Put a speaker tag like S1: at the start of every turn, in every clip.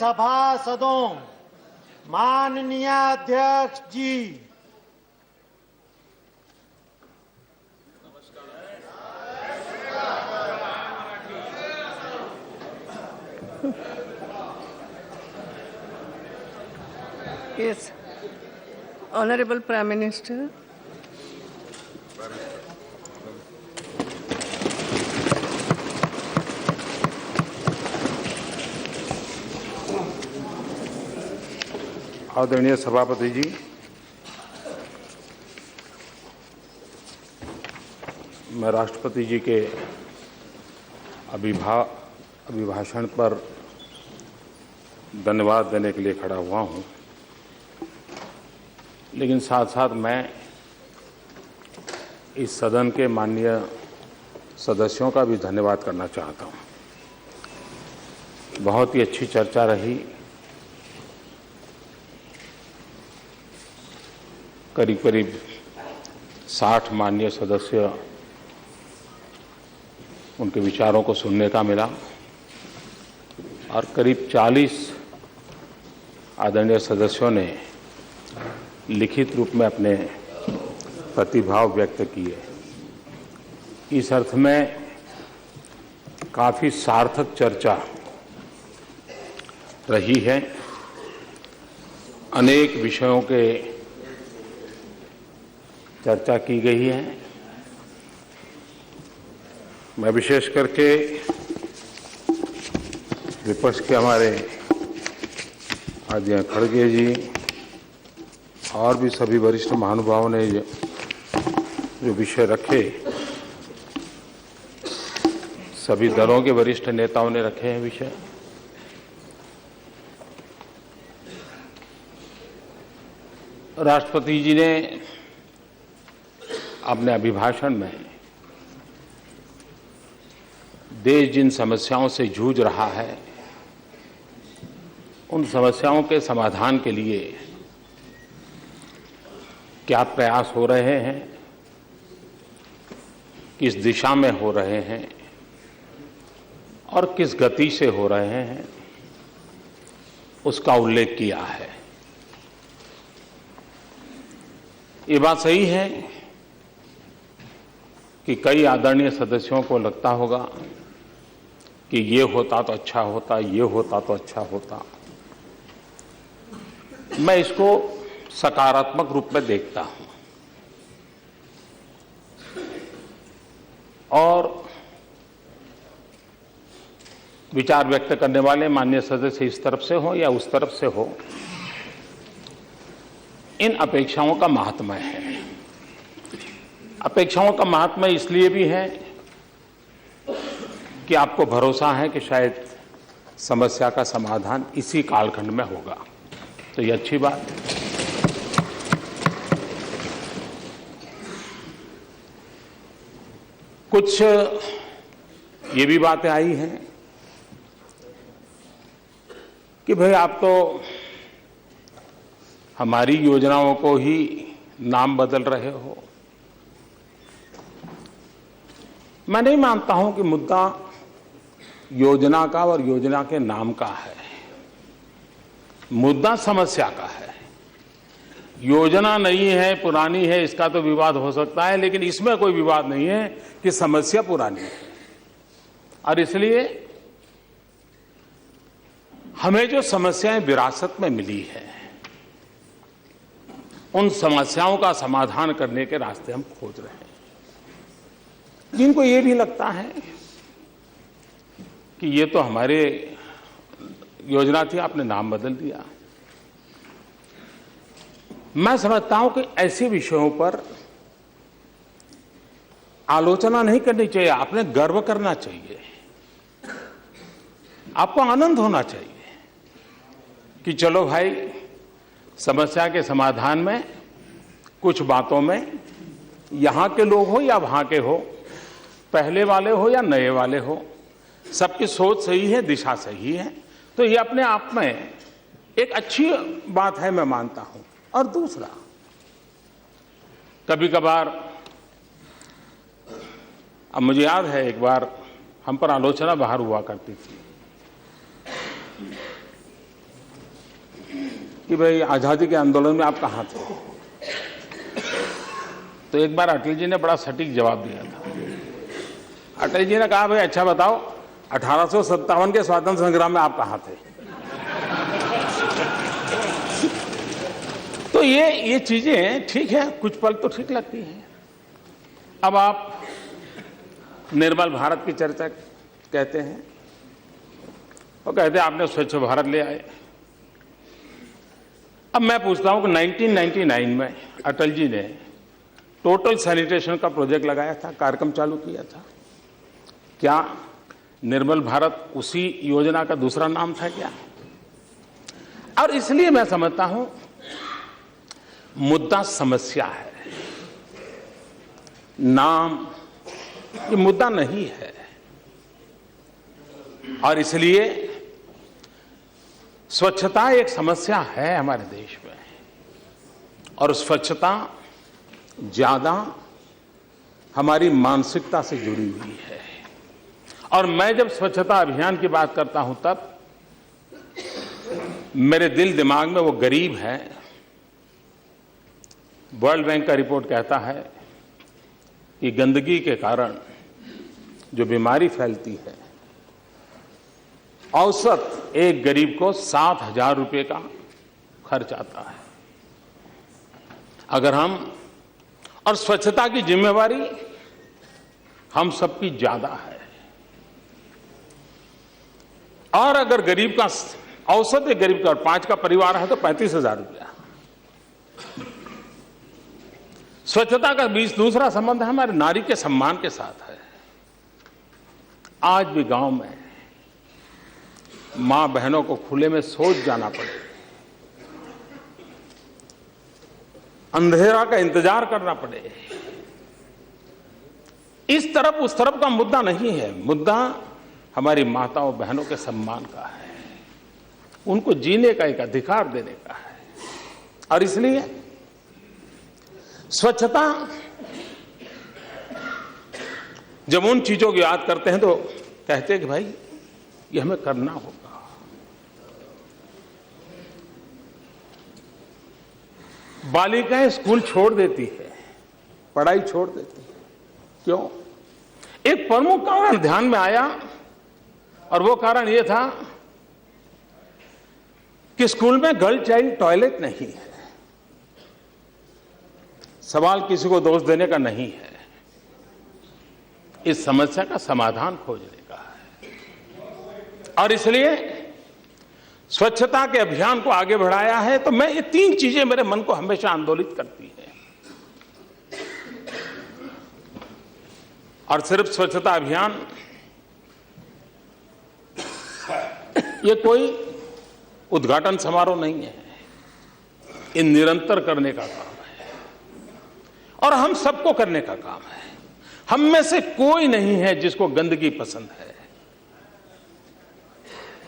S1: सभासदों, माननीय अध्यक्ष जी,
S2: Yes, Honorable Prime Minister.
S3: आदरणीय सभापति जी, मैं राष्ट्रपति जी के अभिभाषण पर धन्यवाद देने के लिए खड़ा हुआ हूं, लेकिन साथ साथ मैं इस सदन के माननीय सदस्यों का भी धन्यवाद करना चाहता हूं। बहुत ही अच्छी चर्चा रही। करीब करीब 60 माननीय सदस्य, उनके विचारों को सुनने का मिला और करीब 40 आदरणीय सदस्यों ने लिखित रूप में अपने प्रतिभाव व्यक्त किए। इस अर्थ में काफी सार्थक चर्चा रही है। अनेक विषयों के चर्चा की गई है। मैं विशेष करके विपक्ष के हमारे आदरणीय खड़गे जी और भी सभी वरिष्ठ महानुभावों ने जो विषय रखे, सभी दलों के वरिष्ठ नेताओं ने रखे हैं विषय। राष्ट्रपति जी ने अपने अभिभाषण में देश जिन समस्याओं से जूझ रहा है, उन समस्याओं के समाधान के लिए क्या प्रयास हो रहे हैं, किस दिशा में हो रहे हैं और किस गति से हो रहे हैं, उसका उल्लेख किया है। ये बात सही है कि कई आदरणीय सदस्यों को लगता होगा कि ये होता तो अच्छा होता, ये होता तो अच्छा होता। मैं इसको सकारात्मक रूप में देखता हूं और विचार व्यक्त करने वाले माननीय सदस्य इस तरफ से हो या उस तरफ से हो, इन अपेक्षाओं का महात्म्य है। अपेक्षाओं का महात्म्य इसलिए भी है कि आपको भरोसा है कि शायद समस्या का समाधान इसी कालखंड में होगा, तो ये अच्छी बात है। कुछ ये भी बातें आई हैं कि भाई आप तो हमारी योजनाओं को ही नाम बदल रहे हो। मैं नहीं मानता हूं कि मुद्दा योजना का और योजना के नाम का है। मुद्दा समस्या का है। योजना नई है, पुरानी है, इसका तो विवाद हो सकता है, लेकिन इसमें कोई विवाद नहीं है कि समस्या पुरानी है। और इसलिए हमें जो समस्याएं विरासत में मिली है, उन समस्याओं का समाधान करने के रास्ते हम खोज रहे हैं। जिनको ये भी लगता है कि ये तो हमारे योजना थी, आपने नाम बदल दिया, मैं समझता हूं कि ऐसे विषयों पर आलोचना नहीं करनी चाहिए। आपने गर्व करना चाहिए, आपको आनंद होना चाहिए कि चलो भाई, समस्या के समाधान में कुछ बातों में यहां के लोग हो या वहां के हो, पहले वाले हो या नए वाले हो, सबकी सोच सही है, दिशा सही है, तो ये अपने आप में एक अच्छी बात है, मैं मानता हूं। और दूसरा, कभी कभार, अब मुझे याद है एक बार हम पर आलोचना बाहर हुआ करती थी कि भाई आज़ादी के आंदोलन में आप कहाँ थे? तो एक बार अटल जी ने बड़ा सटीक जवाब दिया था। अटल जी ने कहा, भाई अच्छा बताओ, 1857 के स्वातंत्र संग्राम में आप कहाँ थे? तो ये चीजें ठीक है, कुछ पल तो ठीक लगती हैं। अब आप निर्मल भारत की चर्चा कहते हैं, वो कहते हैं आपने स्वच्छ भारत ले आए। अब मैं पूछता हूं कि 1999 में अटल जी ने टोटल सैनिटेशन का प्रोजेक्ट लगाया था, कार्यक्रम चालू किया था। क्या निर्मल भारत उसी योजना का दूसरा नाम था क्या? और इसलिए मैं समझता हूं मुद्दा समस्या है, नाम ये मुद्दा नहीं है। और इसलिए स्वच्छता एक समस्या है हमारे देश में, और स्वच्छता ज्यादा हमारी मानसिकता से जुड़ी हुई है। और मैं जब स्वच्छता अभियान की बात करता हूं तब मेरे दिल दिमाग में वो गरीब है। वर्ल्ड बैंक का रिपोर्ट कहता है कि गंदगी के कारण जो बीमारी फैलती है, औसत एक गरीब को 7,000 रुपए का खर्च आता है। अगर हम, और स्वच्छता की जिम्मेवारी हम सबकी ज्यादा है, और अगर गरीब का औसत एक गरीब का और 5 का परिवार है तो 35,000 रुपया। स्वच्छता का बीच दूसरा संबंध हमारे नारी के सम्मान के साथ है। आज भी गांव में मां बहनों को खुले में शौच जाना पड़े, अंधेरा का इंतजार करना पड़े, इस तरफ उस तरफ का मुद्दा नहीं है। मुद्दा हमारी माताओं बहनों के सम्मान का है, उनको जीने का एक अधिकार देने का है। और इसलिए स्वच्छता, जब उन चीजों को याद करते हैं तो कहते हैं कि भाई ये हमें करना होगा। बालिकाएं स्कूल छोड़ देती है, पढ़ाई छोड़ देती है, क्यों? एक प्रमुख कारण ध्यान में आया, और वो कारण ये था कि स्कूल में गर्ल चाइल्ड टॉयलेट नहीं है। सवाल किसी को दोष देने का नहीं है, इस समस्या का समाधान खोजने का है। और इसलिए स्वच्छता के अभियान को आगे बढ़ाया है। तो मैं, ये 3 चीजें मेरे मन को हमेशा आंदोलित करती हैं। और सिर्फ स्वच्छता अभियान ये कोई उद्घाटन समारोह नहीं है, ये निरंतर करने का काम है, और हम सबको करने का काम है। हम में से कोई नहीं है जिसको गंदगी पसंद है,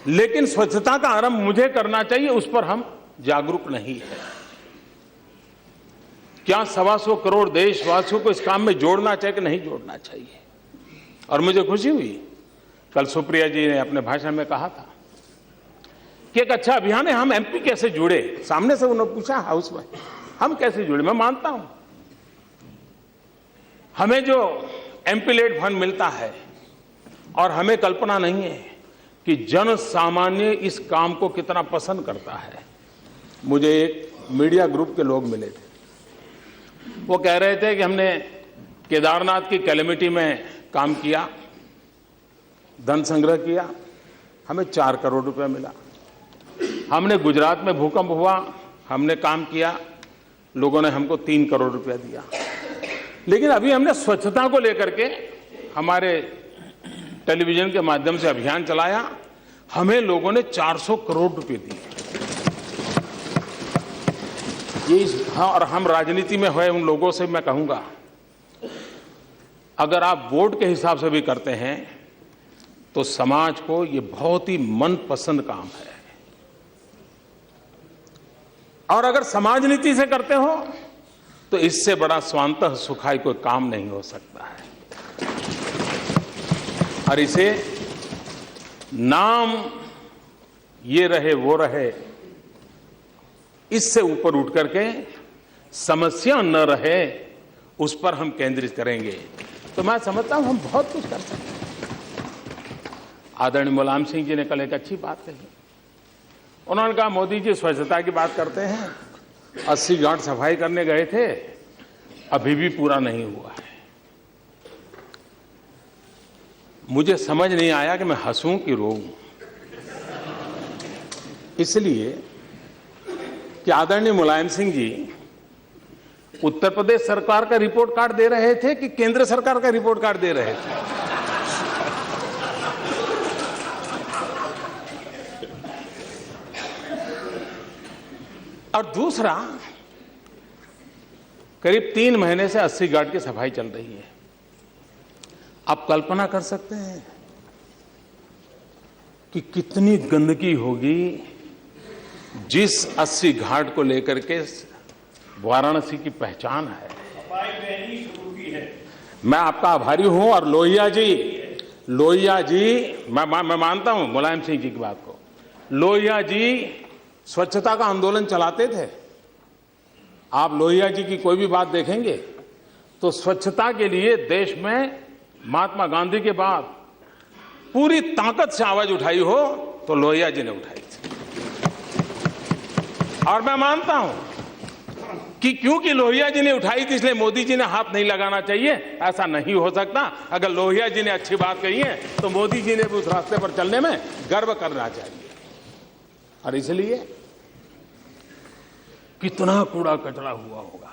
S3: लेकिन स्वच्छता का आरंभ मुझे करना चाहिए, उस पर हम जागरूक नहीं है। क्या 125 करोड़ देशवासियों को इस काम में जोड़ना चाहिए कि नहीं जोड़ना चाहिए? और मुझे खुशी हुई, कल सुप्रिया जी ने अपने भाषण में कहा था कि एक अच्छा अभियान है, हम एमपी कैसे जुड़े। सामने से उन्होंने पूछा हाउस में, हम कैसे जुड़े। मैं मानता हूं हमें जो एमपी लेड फंड मिलता है, और हमें कल्पना नहीं है कि जन सामान्य इस काम को कितना पसंद करता है। मुझे एक मीडिया ग्रुप के लोग मिले थे, वो कह रहे थे कि हमने केदारनाथ की कैलेमिटी में काम किया, धन संग्रह किया, हमें 4 करोड़ रुपया मिला। हमने गुजरात में भूकंप हुआ, हमने काम किया, लोगों ने हमको 3 करोड़ रुपया दिया। लेकिन अभी हमने स्वच्छता को लेकर के हमारे टेलीविजन के माध्यम से अभियान चलाया, हमें लोगों ने 400 करोड़ रुपए दिए। ये, हाँ, और हम राजनीति में हुए उन लोगों से मैं कहूंगा, अगर आप वोट के हिसाब से भी करते हैं तो समाज को ये बहुत ही मनपसंद काम है, और अगर समाज नीति से करते हो तो इससे बड़ा स्वांतः सुखाई कोई काम नहीं हो सकता है। और इसे नाम ये रहे वो रहे, इससे ऊपर उठ करके समस्या न रहे उस पर हम केंद्रित करेंगे तो मैं समझता हूं हम बहुत कुछ कर सकते हैं। आदरणीय मुलायम सिंह जी ने कल एक अच्छी बात कही। उन्होंने कहा मोदी जी स्वच्छता की बात करते हैं, 80 घाट सफाई करने गए थे, अभी भी पूरा नहीं हुआ है। मुझे समझ नहीं आया कि मैं हंसूं कि रोऊं, इसलिए कि आदरणीय मुलायम सिंह जी उत्तर प्रदेश सरकार का रिपोर्ट कार्ड दे रहे थे कि केंद्र सरकार का रिपोर्ट कार्ड दे रहे थे। और दूसरा, करीब 3 महीने से 80 घाट की सफाई चल रही है। आप कल्पना कर सकते हैं कि कितनी गंदगी होगी जिस 80 घाट को लेकर के वाराणसी की पहचान है। मैं आपका आभारी हूं। और लोहिया जी मैं मानता हूं मुलायम सिंह जी की बात को। लोहिया जी स्वच्छता का आंदोलन चलाते थे। आप लोहिया जी की कोई भी बात देखेंगे तो स्वच्छता के लिए देश में महात्मा गांधी के बाद पूरी ताकत से आवाज उठाई हो तो लोहिया जी ने उठाई थी। और मैं मानता हूं कि क्योंकि लोहिया जी ने उठाई थी इसलिए मोदी जी ने हाथ नहीं लगाना चाहिए, ऐसा नहीं हो सकता। अगर लोहिया जी ने अच्छी बात कही है तो मोदी जी ने भी उस रास्ते पर चलने में गर्व करना चाहिए। और इसलिए कितना कूड़ा कचरा हुआ होगा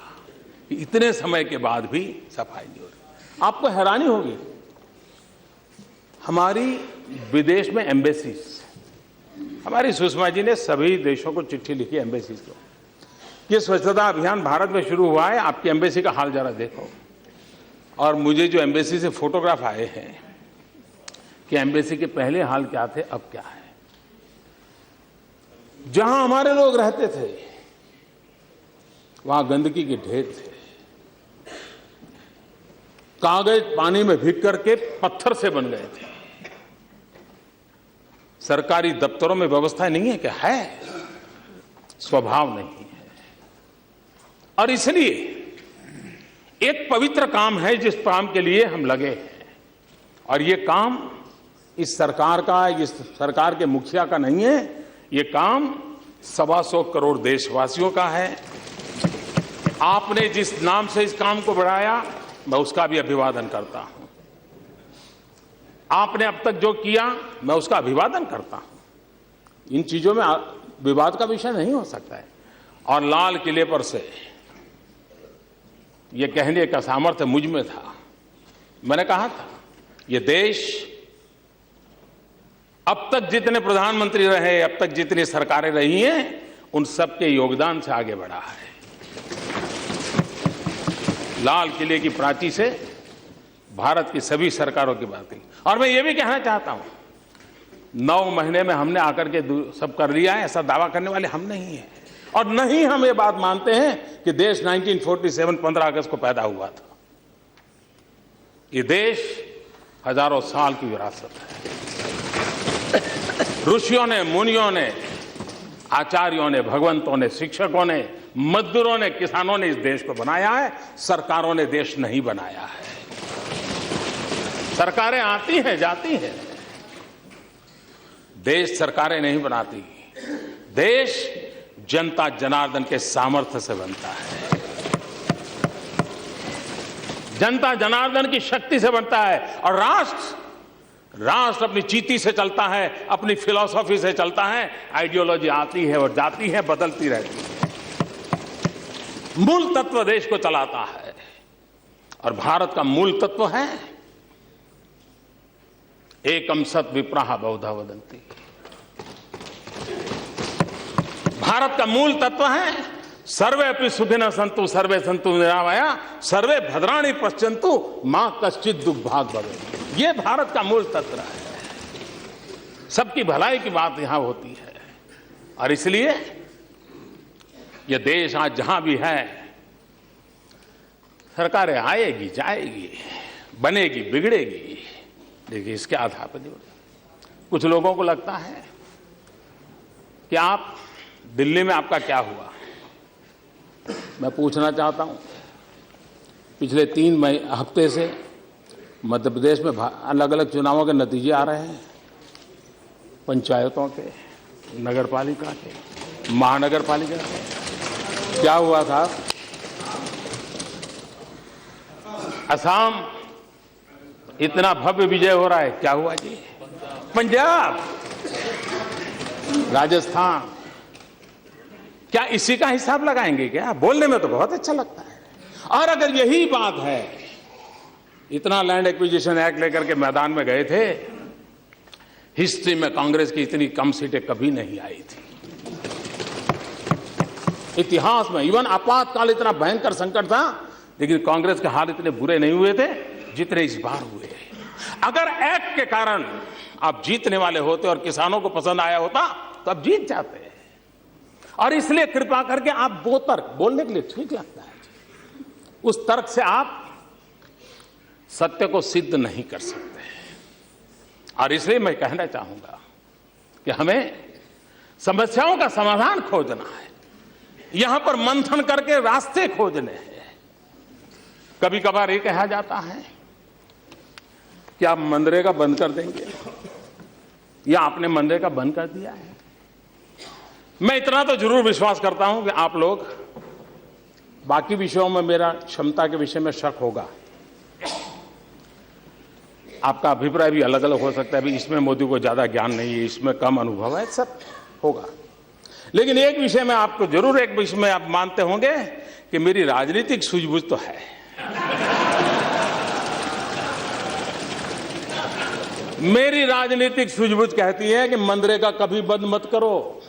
S3: कि इतने समय के बाद भी सफाई नहीं हो रही। आपको हैरानी होगी, हमारी विदेश में एम्बेसीज, हमारी सुषमा जी ने सभी देशों को चिट्ठी लिखी एम्बेसीज को, ये स्वच्छता अभियान भारत में शुरू हुआ है, आपकी एम्बेसी का हाल जरा देखो। और मुझे जो एम्बेसी से फोटोग्राफ आए हैं कि एम्बेसी के पहले हाल क्या थे, अब क्या है। जहां हमारे लोग रहते थे वहां गंदगी के ढेर थे, कागज पानी में भीग करके पत्थर से बन गए थे। सरकारी दफ्तरों में व्यवस्था नहीं है, क्या है, स्वभाव नहीं है। और इसलिए एक पवित्र काम है जिस काम के लिए हम लगे हैं, और ये काम इस सरकार का, इस सरकार के मुखिया का नहीं है, ये काम 125 करोड़ देशवासियों का है। आपने जिस नाम से इस काम को बढ़ाया मैं उसका भी अभिवादन करता हूं। आपने अब तक जो किया मैं उसका अभिवादन करता हूं। इन चीजों में विवाद का विषय नहीं हो सकता है। और लाल किले पर से ये कहने का सामर्थ्य मुझ में था। मैंने कहा था ये देश अब तक जितने प्रधानमंत्री रहे, अब तक जितनी सरकारें रही हैं, उन सबके योगदान से आगे बढ़ा है। लाल किले की प्राची से भारत की सभी सरकारों की बात की। और मैं ये भी कहना चाहता हूं, 9 महीने में हमने आकर के सब कर लिया है, ऐसा दावा करने वाले हम नहीं हैं। और नहीं हम ये बात मानते हैं कि देश 1947 15 अगस्त को पैदा हुआ था। ये देश हजारों साल की विरासत है। ऋषियों ने, मुनियों ने, आचार्यों ने, भगवंतों ने, शिक्षकों ने, मजदूरों ने, किसानों ने इस देश को बनाया है। सरकारों ने देश नहीं बनाया है। सरकारें आती हैं, जाती हैं, देश सरकारें नहीं बनाती। देश जनता जनार्दन के सामर्थ्य से बनता है, जनता जनार्दन की शक्ति से बनता है। और राष्ट्र अपनी चीती से चलता है, अपनी फिलॉसफी से चलता है। आइडियोलॉजी आती है और जाती है, बदलती रहती है। मूल तत्व देश को चलाता है, और भारत का मूल तत्व है एकम सत विप्राह बहुधा वदंती। भारत का मूल तत्व है सर्वे अपि सुखिनः सन्तु सर्वे सन्तु निरामया सर्वे भद्राणि पश्यन्तु मां कश्चित् दुर्भाग भवेत्। ये भारत का मूल तत्व है। सबकी भलाई की बात यहां होती है। और इसलिए ये देश आज जहां भी है, सरकारें आएगी, जाएगी, बनेगी, बिगड़ेगी, देखिए इसके आधार पर नहीं होता। कुछ लोगों को लगता है कि आप दिल्ली में आपका क्या हुआ, मैं पूछना चाहता हूं, पिछले 3 हफ्ते से मध्य प्रदेश में अलग अलग चुनावों के नतीजे आ रहे हैं, पंचायतों के, नगर पालिका के, महानगर पालिका के। क्या हुआ था? असम इतना भव्य विजय हो रहा है, क्या हुआ जी? पंजाब, राजस्थान, क्या इसी का हिसाब लगाएंगे क्या? बोलने में तो बहुत अच्छा लगता है। और अगर यही बात है, इतना लैंड एक्विजिशन एक्ट लेकर के मैदान में गए थे, हिस्ट्री में कांग्रेस की इतनी कम सीटें कभी नहीं आई थी इतिहास में। इवन आपातकाल इतना भयंकर संकट था, लेकिन कांग्रेस के हाल इतने बुरे नहीं हुए थे जितने इस बार हुए। अगर एक्ट के कारण आप जीतने वाले होते और किसानों को पसंद आया होता तो आप जीत जाते। और इसलिए कृपा करके आप वो तर्क बोलने के लिए ठीक लगता है, उस तर्क से आप सत्य को सिद्ध नहीं कर सकते। और इसलिए मैं कहना चाहूंगा कि हमें समस्याओं का समाधान खोजना है, यहां पर मंथन करके रास्ते खोजने हैं। कभी कभार ये कहा जाता है कि आप मनरेगा बंद कर देंगे, या आपने मनरेगा बंद कर दिया है। मैं इतना तो जरूर विश्वास करता हूं कि आप लोग, बाकी विषयों में मेरा क्षमता के विषय में शक होगा, आपका अभिप्राय भी अलग अलग हो सकता है, भी इसमें मोदी को ज्यादा ज्ञान नहीं है, इसमें कम अनुभव है, सब होगा। लेकिन एक विषय में आपको जरूर, एक विषय में आप मानते होंगे कि मेरी राजनीतिक सूझबूझ तो है। मेरी राजनीतिक सूझबूझ कहती है कि मनरेगा कभी बंद मत करो।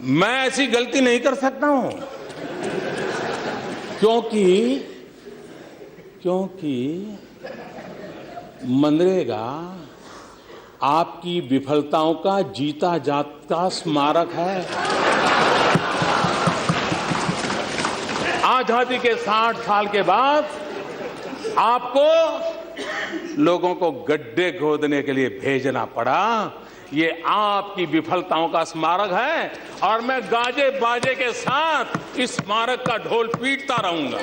S3: मैं ऐसी गलती नहीं कर सकता हूं, क्योंकि मनरेगा आपकी विफलताओं का जीता जागता स्मारक है। आजादी के 60 साल के बाद आपको लोगों को गड्ढे खोदने के लिए भेजना पड़ा, ये आपकी विफलताओं का स्मारक है। और मैं गाजे बाजे के साथ इस स्मारक का ढोल पीटता रहूंगा,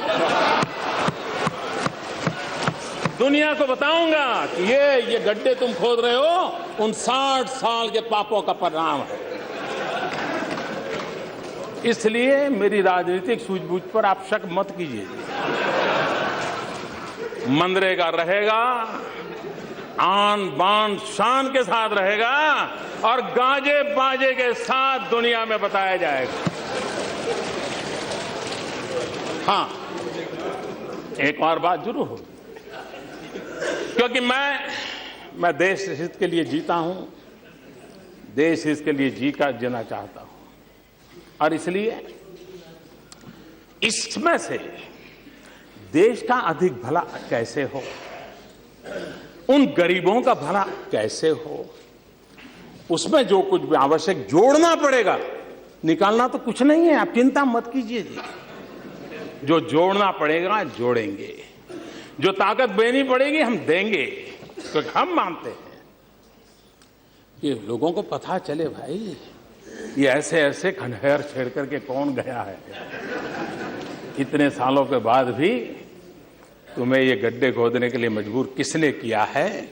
S3: दुनिया को बताऊंगा कि ये गड्ढे तुम खोद रहे हो, उन 60 साल के पापों का परिणाम है। इसलिए मेरी राजनीतिक सूझबूझ पर आप शक मत कीजिए। मनरेगा रहेगा, आन बान शान के साथ रहेगा, और गाजे बाजे के साथ दुनिया में बताया जाएगा। हाँ, एक और बात जरूर होगी, क्योंकि मैं देश हित के लिए जीता हूं, देश हित के लिए जीना चाहता हूं। और इसलिए इसमें से देश का अधिक भला कैसे हो, उन गरीबों का भला कैसे हो, उसमें जो कुछ भी आवश्यक जोड़ना पड़ेगा, निकालना तो कुछ नहीं है, आप चिंता मत कीजिए जी। जो जोड़ना पड़ेगा जोड़ेंगे, जो ताकत देनी पड़ेगी हम देंगे, क्योंकि हम मानते हैं कि लोगों को पता चले भाई ये ऐसे ऐसे खंडहर छेड़ करके कौन गया है, इतने सालों के बाद भी तुम्हें ये गड्ढे खोदने के लिए मजबूर किसने किया है,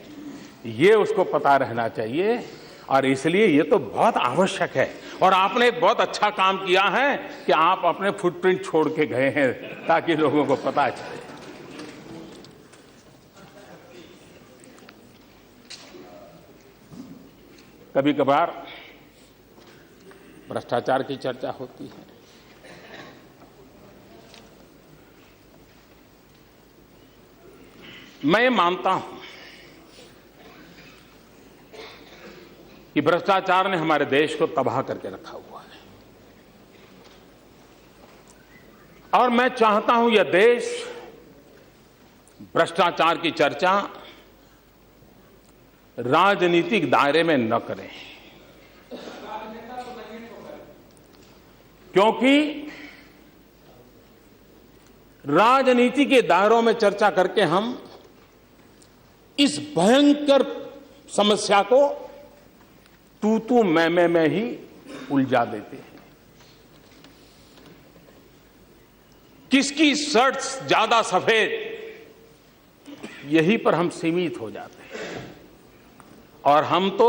S3: ये उसको पता रहना चाहिए। और इसलिए ये तो बहुत आवश्यक है। और आपने एक बहुत अच्छा काम किया है कि आप अपने फुटप्रिंट छोड़ के गए हैं, ताकि लोगों को पता चले। कभी कभार भ्रष्टाचार की चर्चा होती है। मैं ये मानता हूं कि भ्रष्टाचार ने हमारे देश को तबाह करके रखा हुआ है, और मैं चाहता हूं यह देश भ्रष्टाचार की चर्चा राजनीतिक दायरे में न करें, क्योंकि राजनीति के दायरों में चर्चा करके हम इस भयंकर समस्या को तू मैं ही उलझा देते हैं। किसकी शर्ट ज्यादा सफेद, यही पर हम सीमित हो जाते हैं। और हम तो,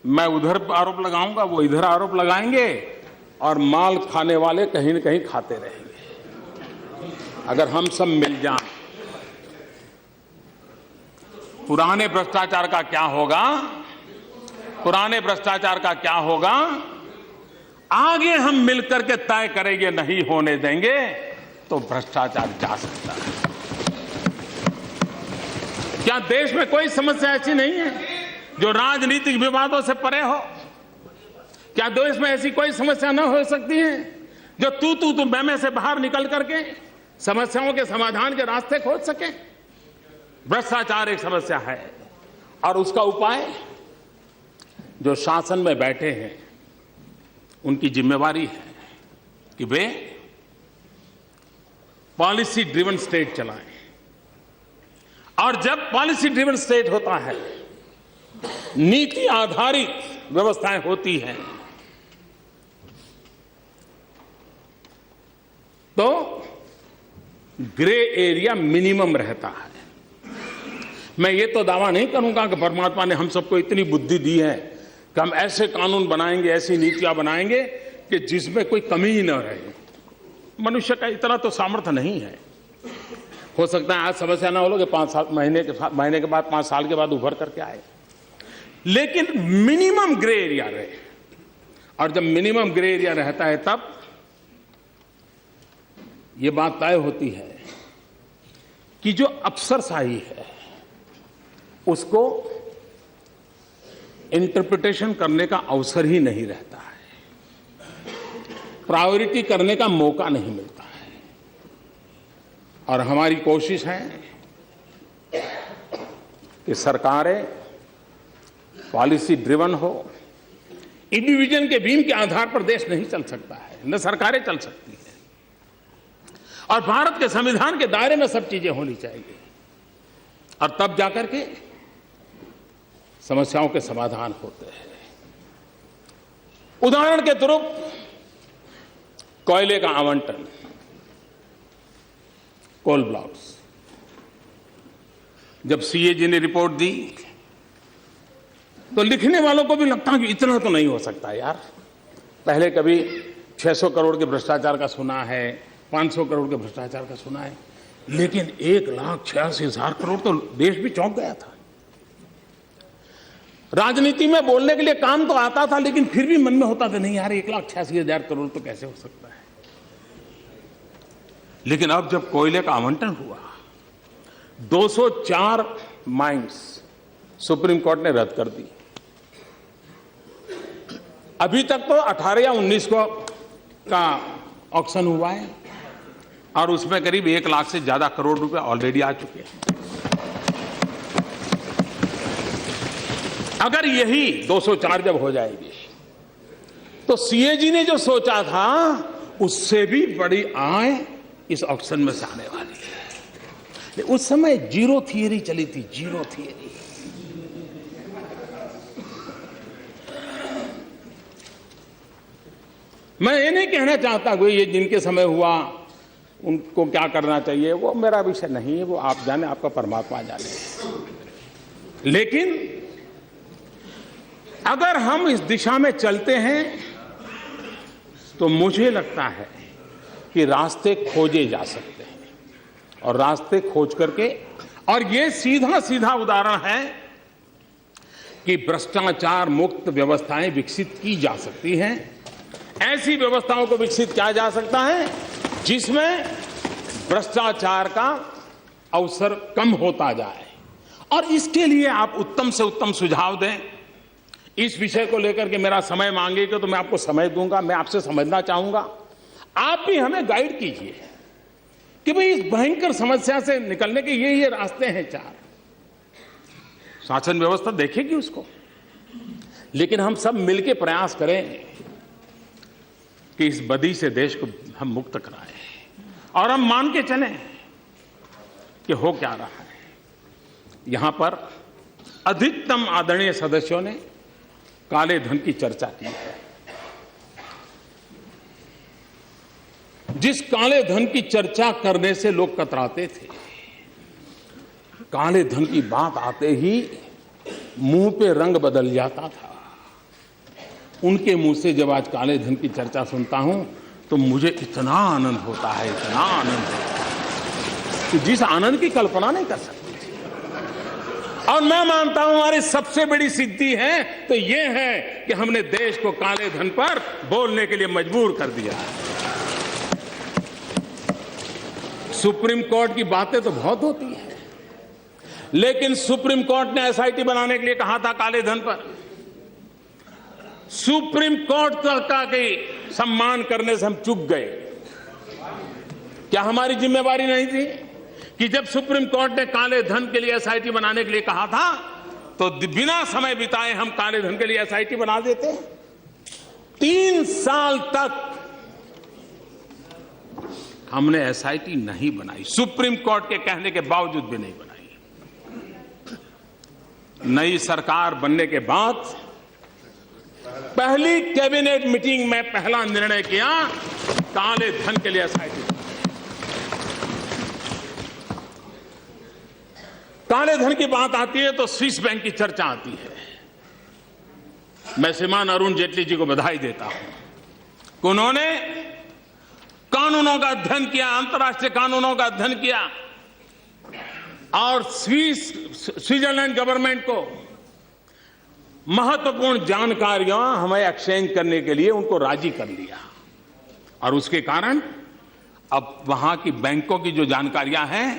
S3: मैं उधर आरोप लगाऊंगा, वो इधर आरोप लगाएंगे, और माल खाने वाले कहीं न कहीं खाते रहेंगे। अगर हम सब मिल जाएं, पुराने भ्रष्टाचार का क्या होगा, पुराने भ्रष्टाचार का क्या होगा, आगे हम मिलकर के तय करेंगे, नहीं होने देंगे तो भ्रष्टाचार जा सकता है। क्या देश में कोई समस्या ऐसी नहीं है जो राजनीतिक विवादों से परे हो? क्या देश में ऐसी कोई समस्या न हो सकती है जो तू मैं से बाहर निकल करके समस्याओं के समाधान के रास्ते खोज सके? भ्रष्टाचार एक समस्या है, और उसका उपाय जो शासन में बैठे हैं उनकी जिम्मेवारी है कि वे पॉलिसी ड्रिवन स्टेट चलाएं। और जब पॉलिसी ड्रिवन स्टेट होता है, नीति आधारित व्यवस्थाएं होती हैं, तो ग्रे एरिया मिनिमम रहता है। मैं ये तो दावा नहीं करूंगा कि परमात्मा ने हम सबको इतनी बुद्धि दी है कि हम ऐसे कानून बनाएंगे, ऐसी नीतियां बनाएंगे कि जिसमें कोई कमी ही न रहे। मनुष्य का इतना तो सामर्थ्य नहीं है। हो सकता है आज समस्या ना हो कि 5 महीने के बाद 5 साल के बाद उभर करके आए, लेकिन मिनिमम ग्रे एरिया रहे। और जब मिनिमम ग्रे एरिया रहता है तब ये बात तय होती है कि जो अफसरशाही है उसको इंटरप्रिटेशन करने का अवसर ही नहीं रहता है, प्रायोरिटी करने का मौका नहीं मिलता है। और हमारी कोशिश है कि सरकारें पॉलिसी ड्रिवन हो। इंडिविजुअल के बीम के आधार पर देश नहीं चल सकता है, न सरकारें चल सकती हैं। और भारत के संविधान के दायरे में सब चीजें होनी चाहिए, और तब जाकर के समस्याओं के समाधान होते हैं। उदाहरण के स्वरूप कोयले का आवंटन, कोल ब्लॉक्स, जब सीएजी ने रिपोर्ट दी तो लिखने वालों को भी लगता कि इतना तो नहीं हो सकता यार। पहले कभी 600 करोड़ के भ्रष्टाचार का सुना है, 500 करोड़ के भ्रष्टाचार का सुना है, लेकिन 1,86,000 करोड़ तो देश भी चौंक गया था। राजनीति में बोलने के लिए काम तो आता था, लेकिन फिर भी मन में होता था नहीं यार 1,86,000 करोड़ तो कैसे हो सकता है। लेकिन अब जब कोयले का आवंटन हुआ, 204 माइंस सुप्रीम कोर्ट ने रद्द कर दी। अभी तक तो 18 या 19 का ऑक्शन हुआ है, और उसमें करीब 1 लाख से ज्यादा करोड़ रुपए ऑलरेडी आ चुके हैं। अगर यही 204 जब हो जाएगी तो सीएजी ने जो सोचा था उससे भी बड़ी आय इस ऑक्शन में से आने वाली है। उस समय जीरो थियरी चली थी, जीरो थियरी। मैं ये नहीं कहना चाहता कोई ये जिनके समय हुआ उनको क्या करना चाहिए, वो मेरा विषय नहीं है, वो आप जाने, आपका परमात्मा जाने। लेकिन अगर हम इस दिशा में चलते हैं तो मुझे लगता है कि रास्ते खोजे जा सकते हैं, और रास्ते खोज करके, और ये सीधा सीधा उदाहरण है कि भ्रष्टाचार मुक्त व्यवस्थाएं विकसित की जा सकती हैं। ऐसी व्यवस्थाओं को विकसित किया जा सकता है जिसमें भ्रष्टाचार का अवसर कम होता जाए। और इसके लिए आप उत्तम से उत्तम सुझाव दें। इस विषय को लेकर के मेरा समय मांगेगा तो मैं आपको समय दूंगा, मैं आपसे समझना चाहूंगा। आप भी हमें गाइड कीजिए कि भाई इस भयंकर समस्या से निकलने के ये रास्ते हैं 4। शासन व्यवस्था देखेगी उसको, लेकिन हम सब मिलकर प्रयास करें कि इस बदी से देश को हम मुक्त कराएं, और हम मान के चलें कि हो क्या रहा है। यहां पर अधिकतम आदरणीय सदस्यों ने काले धन की चर्चा की है। जिस काले धन की चर्चा करने से लोग कतराते थे, काले धन की बात आते ही मुंह पे रंग बदल जाता था, उनके मुंह से जब आज काले धन की चर्चा सुनता हूं तो मुझे इतना आनंद होता है, इतना आनंद होता है कि जिस आनंद की कल्पना नहीं कर सकते। और मैं मानता हूं हमारी सबसे बड़ी सिद्धि है तो यह है कि हमने देश को काले धन पर बोलने के लिए मजबूर कर दिया। सुप्रीम कोर्ट की बातें तो बहुत होती हैं, लेकिन सुप्रीम कोर्ट ने एसआईटी बनाने के लिए कहा था काले धन पर। सुप्रीम कोर्ट तक का सम्मान करने से हम चूक गए। क्या हमारी जिम्मेवारी नहीं थी कि जब सुप्रीम कोर्ट ने काले धन के लिए एसआईटी बनाने के लिए कहा था तो बिना समय बिताए हम काले धन के लिए एसआईटी बना देते? 3 साल तक हमने एसआईटी नहीं बनाई, सुप्रीम कोर्ट के कहने के बावजूद भी नहीं बनाई। नई सरकार बनने के बाद पहली कैबिनेट मीटिंग में पहला निर्णय किया काले धन के लिए एसआईटी। काले धन की बात आती है तो स्विस बैंक की चर्चा आती है। मैं श्रीमान अरुण जेटली जी को बधाई देता हूं कि उन्होंने कानूनों का अध्ययन किया, अंतर्राष्ट्रीय कानूनों का अध्ययन किया और स्विट्जरलैंड गवर्नमेंट को महत्वपूर्ण जानकारियां हमें एक्सचेंज करने के लिए उनको राजी कर लिया। और उसके कारण अब वहां की बैंकों की जो जानकारियां हैं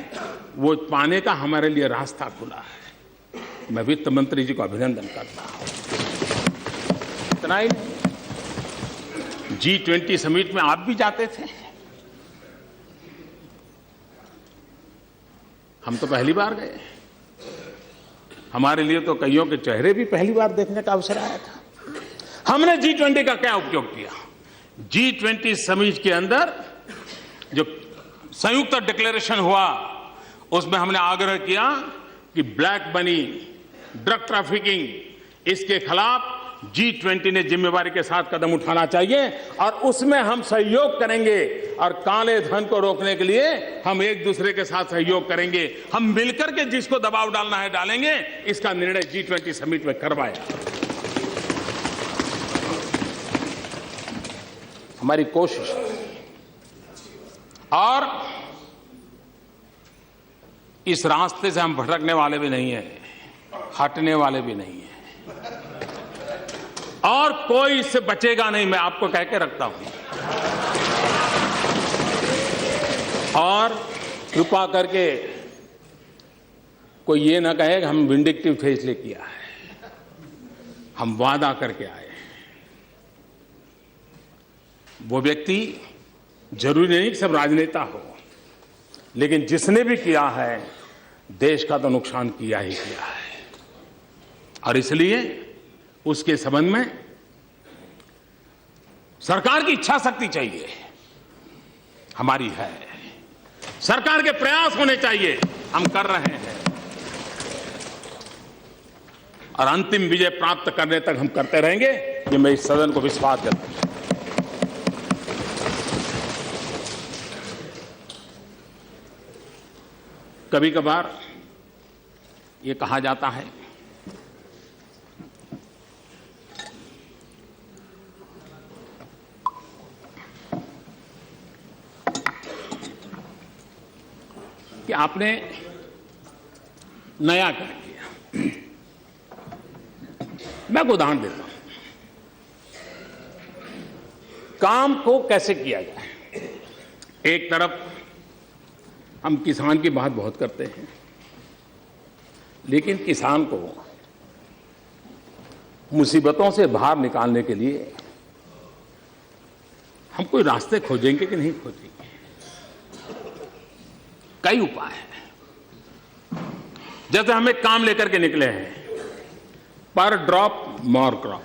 S3: वो पाने का हमारे लिए रास्ता खुला है। मैं वित्त मंत्री जी को अभिनंदन करता हूं। इतना ही नहीं, G20 समिट में आप भी जाते थे, हम तो पहली बार गए। हमारे लिए तो कईयों के चेहरे भी पहली बार देखने का अवसर आया था। हमने G20 का क्या उपयोग किया? G20 समिट के अंदर जो संयुक्त डिक्लेरेशन हुआ उसमें हमने आग्रह किया कि ब्लैक मनी, ड्रग ट्रैफिकिंग, इसके खिलाफ G20 ने जिम्मेवारी के साथ कदम उठाना चाहिए और उसमें हम सहयोग करेंगे और काले धन को रोकने के लिए हम एक दूसरे के साथ सहयोग करेंगे। हम मिलकर के जिसको दबाव डालना है डालेंगे। इसका निर्णय G20 समिट में करवाया। हमारी कोशिश और इस रास्ते से हम भटकने वाले भी नहीं हैं, हटने वाले भी नहीं हैं और कोई इससे बचेगा नहीं, मैं आपको कह के रखता हूं। और कृपा करके कोई ये ना कहे कि हम विंडिक्टिव फैसले किया है, हम वादा करके आए। वो व्यक्ति जरूरी नहीं कि सब राजनेता हो, लेकिन जिसने भी किया है देश का तो नुकसान किया ही किया है। और इसलिए उसके संबंध में सरकार की इच्छा शक्ति चाहिए, हमारी है। सरकार के प्रयास होने चाहिए, हम कर रहे हैं और अंतिम विजय प्राप्त करने तक हम करते रहेंगे। ये मैं इस सदन को विश्वास देता हूं। कभी कभार ये कहा जाता है कि आपने नया क्या किया। मैं एक उदाहरण देता हूं, काम को कैसे किया जाए। एक तरफ हम किसान की बात बहुत करते हैं, लेकिन किसान को मुसीबतों से बाहर निकालने के लिए हम कोई रास्ते खोजेंगे कि नहीं खोजेंगे? कई उपाय हैं। जैसे हम एक काम लेकर के निकले हैं, पर ड्रॉप मोर क्रॉप।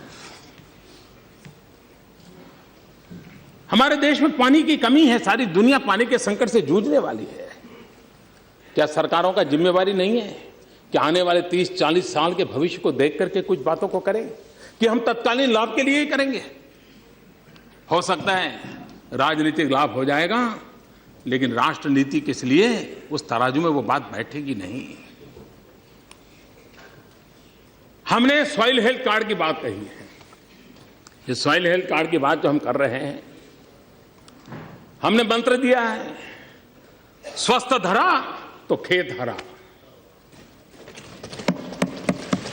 S3: हमारे देश में पानी की कमी है, सारी दुनिया पानी के संकट से जूझने वाली है। क्या सरकारों का जिम्मेवारी नहीं है कि आने वाले 30-40 साल के भविष्य को देख करके कुछ बातों को करें? कि हम तत्कालीन लाभ के लिए ही करेंगे। हो सकता है राजनीतिक लाभ हो जाएगा, लेकिन राष्ट्र नीति किस लिए, उस तराजू में वो बात बैठेगी नहीं। हमने सॉइल हेल्थ कार्ड की बात कही है। ये सॉइल हेल्थ कार्ड की बात जो हम कर रहे हैं, हमने मंत्र दिया है, स्वस्थ धरा तो खेत हरा।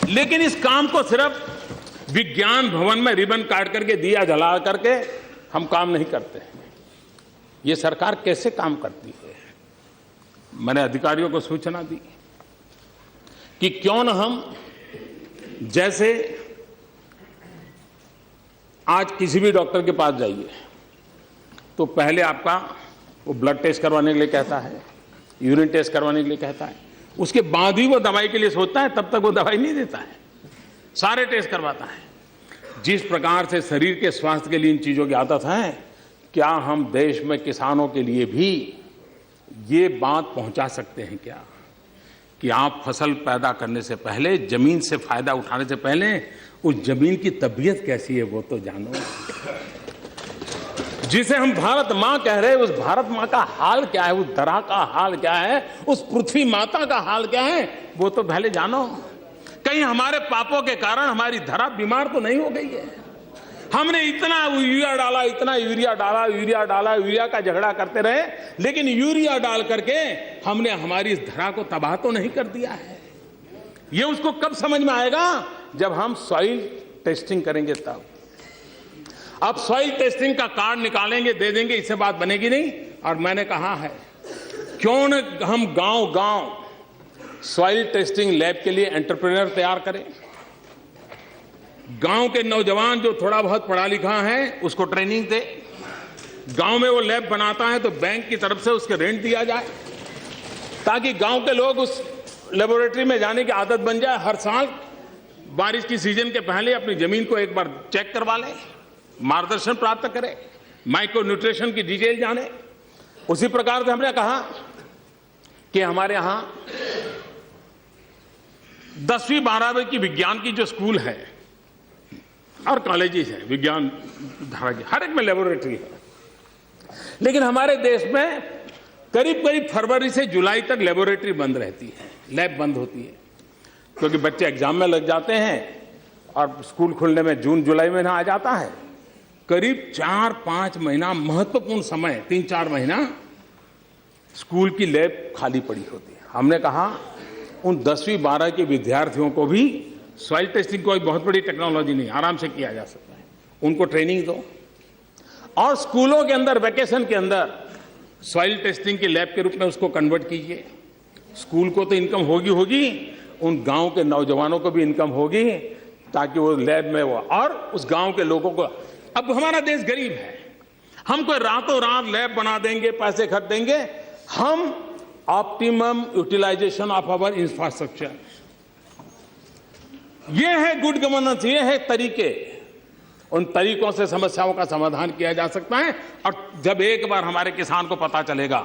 S3: लेकिन इस काम को सिर्फ विज्ञान भवन में रिबन काट करके, दिया जला करके हम काम नहीं करते। ये सरकार कैसे काम करती है? मैंने अधिकारियों को सूचना दी कि क्यों न हम, जैसे आज किसी भी डॉक्टर के पास जाइए तो पहले आपका वो ब्लड टेस्ट करवाने के लिए कहता है, यूरिन टेस्ट करवाने के लिए कहता है, उसके बाद ही वो दवाई के लिए सोचता है, तब तक वो दवाई नहीं देता है, सारे टेस्ट करवाता है। जिस प्रकार से शरीर के स्वास्थ्य के लिए इन चीजों की आदत है, क्या हम देश में किसानों के लिए भी ये बात पहुंचा सकते हैं क्या कि आप फसल पैदा करने से पहले, जमीन से फायदा उठाने से पहले उस जमीन की तबीयत कैसी है वो तो जानो। जिसे हम भारत मां कह रहे हैं, उस भारत मां का हाल क्या है, उस धरा का हाल क्या है, उस पृथ्वी माता का हाल क्या है, वो तो पहले जानो। कहीं हमारे पापों के कारण हमारी धरा बीमार तो नहीं हो गई है। हमने इतना यूरिया डाला, इतना यूरिया डाला, यूरिया डाला, यूरिया का झगड़ा करते रहे, लेकिन यूरिया डाल करके हमने हमारी इस धरा को तबाह तो नहीं कर दिया है। ये उसको कब समझ में आएगा? जब हम सॉइल टेस्टिंग करेंगे तब। अब सॉइल टेस्टिंग का कार्ड निकालेंगे, दे देंगे, इससे बात बनेगी नहीं। और मैंने कहा है, क्यों न हम गांव-गांव सॉइल टेस्टिंग लैब के लिए एंटरप्रेन्योर तैयार करें। गांव के नौजवान जो थोड़ा बहुत पढ़ा लिखा है, उसको ट्रेनिंग दे। गांव में वो लैब बनाता है तो बैंक की तरफ से उसके रेंट दिया जाए, ताकि गांव के लोग उस लेबोरेटरी में जाने की आदत बन जाए। हर साल बारिश की सीजन के पहले अपनी जमीन को एक बार चेक करवा लें, मार्गदर्शन प्राप्त करें, माइक्रो न्यूट्रिशन की डिटेल जाने। उसी प्रकार से हमने कहा कि हमारे यहां 10वीं 12वीं की विज्ञान की जो स्कूल है और कॉलेजेस है, विज्ञान धारा की हर एक में लेबोरेटरी है, लेकिन हमारे देश में करीब करीब फरवरी से जुलाई तक लेबोरेटरी बंद रहती है, लैब बंद होती है, क्योंकि बच्चे एग्जाम में लग जाते हैं और स्कूल खुलने में जून जुलाई में आ जाता है। करीब 4-5 महीना महत्वपूर्ण समय, 3-4 महीना स्कूल की लैब खाली पड़ी होती है। हमने कहा उन 10वीं 12 के विद्यार्थियों को भी सॉइल टेस्टिंग कोई बहुत बड़ी टेक्नोलॉजी नहीं, आराम से किया जा सकता है, उनको ट्रेनिंग दो और स्कूलों के अंदर वैकेशन के अंदर सॉइल टेस्टिंग की लैब के रूप में उसको कन्वर्ट कीजिए। स्कूल को तो इनकम होगी, उन गांव के नौजवानों को भी इनकम होगी, ताकि वो लैब में वो और उस गांव के लोगों को। अब हमारा देश गरीब है, हम कोई रातों रात लैब बना देंगे, पैसे खर्च देंगे। हम optimum utilization of our infrastructure, ये है गुड गवर्नेंस, ये है तरीके। उन तरीकों से समस्याओं का समाधान किया जा सकता है। और जब एक बार हमारे किसान को पता चलेगा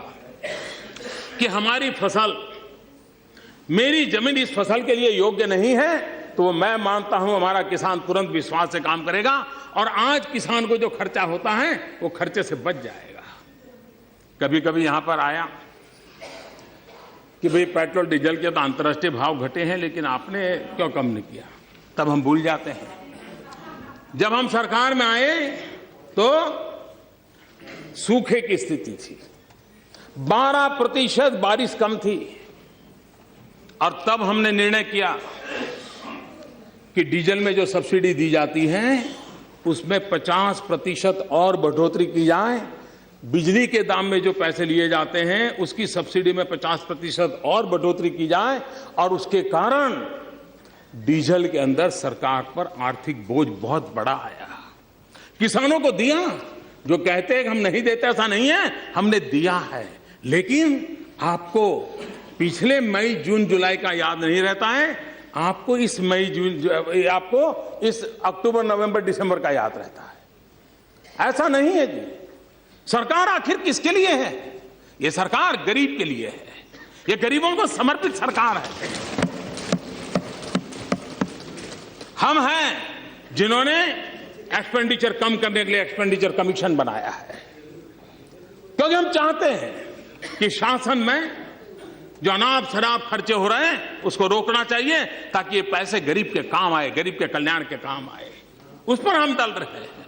S3: कि हमारी फसल, मेरी जमीन इस फसल के लिए योग्य नहीं है, तो मैं मानता हूं हमारा किसान तुरंत विश्वास से काम करेगा और आज किसान को जो खर्चा होता है वो खर्चे से बच जाएगा। कभी कभी यहां पर आया कि भाई पेट्रोल डीजल के तो अंतर्राष्ट्रीय भाव घटे हैं, लेकिन आपने क्यों कम नहीं किया? तब हम भूल जाते हैं। जब हम सरकार में आए तो सूखे की स्थिति थी, 12% बारिश कम थी, और तब हमने निर्णय किया कि डीजल में जो सब्सिडी दी जाती है उसमें 50% और बढ़ोतरी की जाए। बिजली के दाम में जो पैसे लिए जाते हैं उसकी सब्सिडी में 50% और बढ़ोतरी की जाए, और उसके कारण डीजल के अंदर सरकार पर आर्थिक बोझ बहुत बड़ा आया। किसानों को दिया, जो कहते हैं कि हम नहीं देते, ऐसा नहीं है, हमने दिया है। लेकिन आपको पिछले मई जून जुलाई का याद नहीं रहता है, आपको इस मई जून, आपको इस अक्टूबर नवंबर दिसंबर का याद रहता है। ऐसा नहीं है जी। सरकार आखिर किसके लिए है? ये सरकार गरीब के लिए है, ये गरीबों को समर्पित सरकार है। हम हैं जिन्होंने एक्सपेंडिचर कम करने के लिए एक्सपेंडिचर कमीशन बनाया है, क्योंकि हम चाहते हैं कि शासन में जो अनाप शराब खर्चे हो रहे हैं उसको रोकना चाहिए, ताकि ये पैसे गरीब के काम आए, गरीब के कल्याण के काम आए। उस पर हम डल रहे हैं,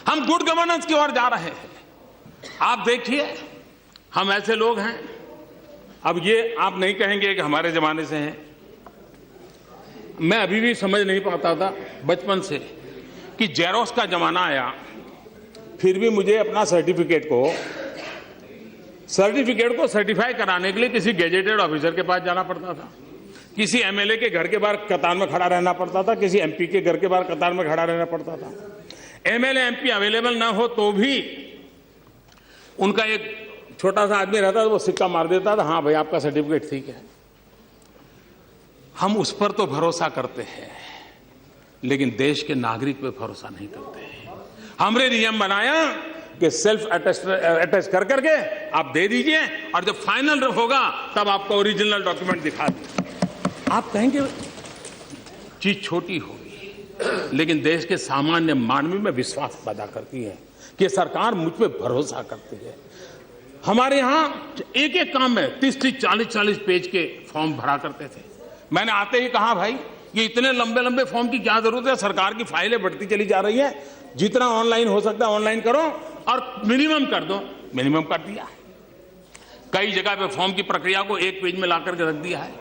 S3: हम गुड गवर्नेंस की ओर जा रहे हैं। आप देखिए, हम ऐसे लोग हैं, अब ये आप नहीं कहेंगे कि हमारे जमाने से हैं। मैं अभी भी समझ नहीं पाता था बचपन से कि जेरोक्स का जमाना आया, फिर भी मुझे अपना सर्टिफिकेट को सर्टिफाई कराने के लिए किसी गेजेटेड ऑफिसर के पास जाना पड़ता था, किसी एमएलए के घर के बाहर कतार में खड़ा रहना पड़ता था, किसी एमपी के घर के बाहर कतार में खड़ा रहना पड़ता था। एमएलए एमपी अवेलेबल ना हो तो भी उनका एक छोटा सा आदमी रहता था, वो सिक्का मार देता था, हाँ भाई आपका सर्टिफिकेट ठीक है। हम उस पर तो भरोसा करते हैं, लेकिन देश के नागरिक पे भरोसा नहीं करते हैं। हमने नियम बनाया कि सेल्फ अटेस्ट कर करके आप दे दीजिए, और जब फाइनल होगा तब आपको ओरिजिनल डॉक्यूमेंट दिखा दीजिए। आप कहेंगे चीज छोटी होगी, लेकिन देश के सामान्य मानवी में विश्वास पैदा करती है कि सरकार मुझ पे भरोसा करती है। हमारे यहां एक एक काम में 30-30, 40-40 पेज के फॉर्म भरा करते थे। मैंने आते ही कहा, भाई ये इतने लंबे लंबे फॉर्म की क्या जरूरत है, सरकार की फाइलें बढ़ती चली जा रही है, जितना ऑनलाइन हो सकता है ऑनलाइन करो और मिनिमम कर दो। मिनिमम कर दिया, कई जगह पे फॉर्म की प्रक्रिया को एक पेज में ला करके रख दिया है।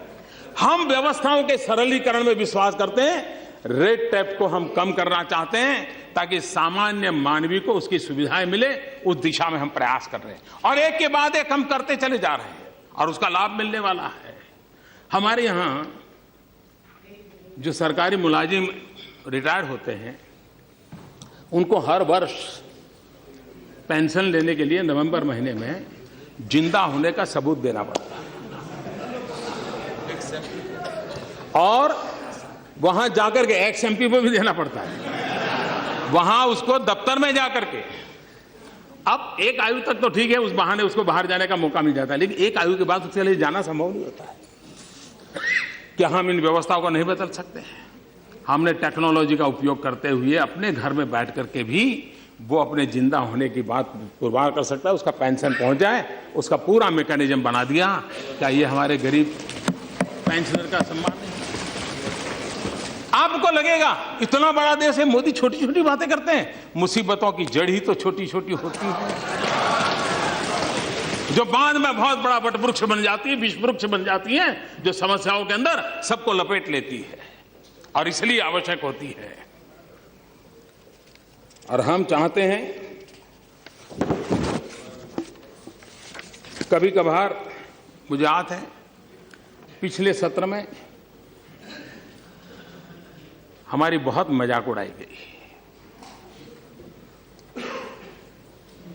S3: हम व्यवस्थाओं के सरलीकरण में विश्वास करते हैं, रेड टेप को हम कम करना चाहते हैं, ताकि सामान्य मानवी को उसकी सुविधाएं मिले। उस दिशा में हम प्रयास कर रहे हैं, और एक के बाद एक हम करते चले जा रहे हैं, और उसका लाभ मिलने वाला है। हमारे यहां जो सरकारी मुलाजिम रिटायर्ड होते हैं, उनको हर वर्ष पेंशन लेने के लिए नवंबर महीने में जिंदा होने का सबूत देना पड़ता है, और वहां जाकर के एक्स एमपी को भी देना पड़ता है, वहां उसको दफ्तर में जाकर के। अब एक आयु तक तो ठीक है, उस बहाने उसको बाहर जाने का मौका मिल जाता है, लेकिन एक आयु के बाद उसके लिए जाना संभव नहीं होता है। क्या हम इन व्यवस्थाओं को नहीं बदल सकते हैं? हमने टेक्नोलॉजी का उपयोग करते हुए अपने घर में बैठ करके भी वो अपने जिंदा होने की बात पुरवार कर सकता है, उसका पेंशन पहुंच जाए, उसका पूरा मैकेनिज्म बना दिया। क्या ये हमारे गरीब पेंशनर का सम्मान नहीं? आपको लगेगा इतना बड़ा देश है, मोदी छोटी छोटी बातें करते हैं। मुसीबतों की जड़ ही तो छोटी छोटी होती है, जो बाद में बहुत बड़ा वटवृक्ष बन जाती है, विश्व वृक्ष बन जाती है, जो समस्याओं के अंदर सबको लपेट लेती है, और इसलिए आवश्यक होती है। और हम चाहते हैं, कभी कभार मुझे याद है पिछले सत्र में हमारी बहुत मजाक उड़ाई गई।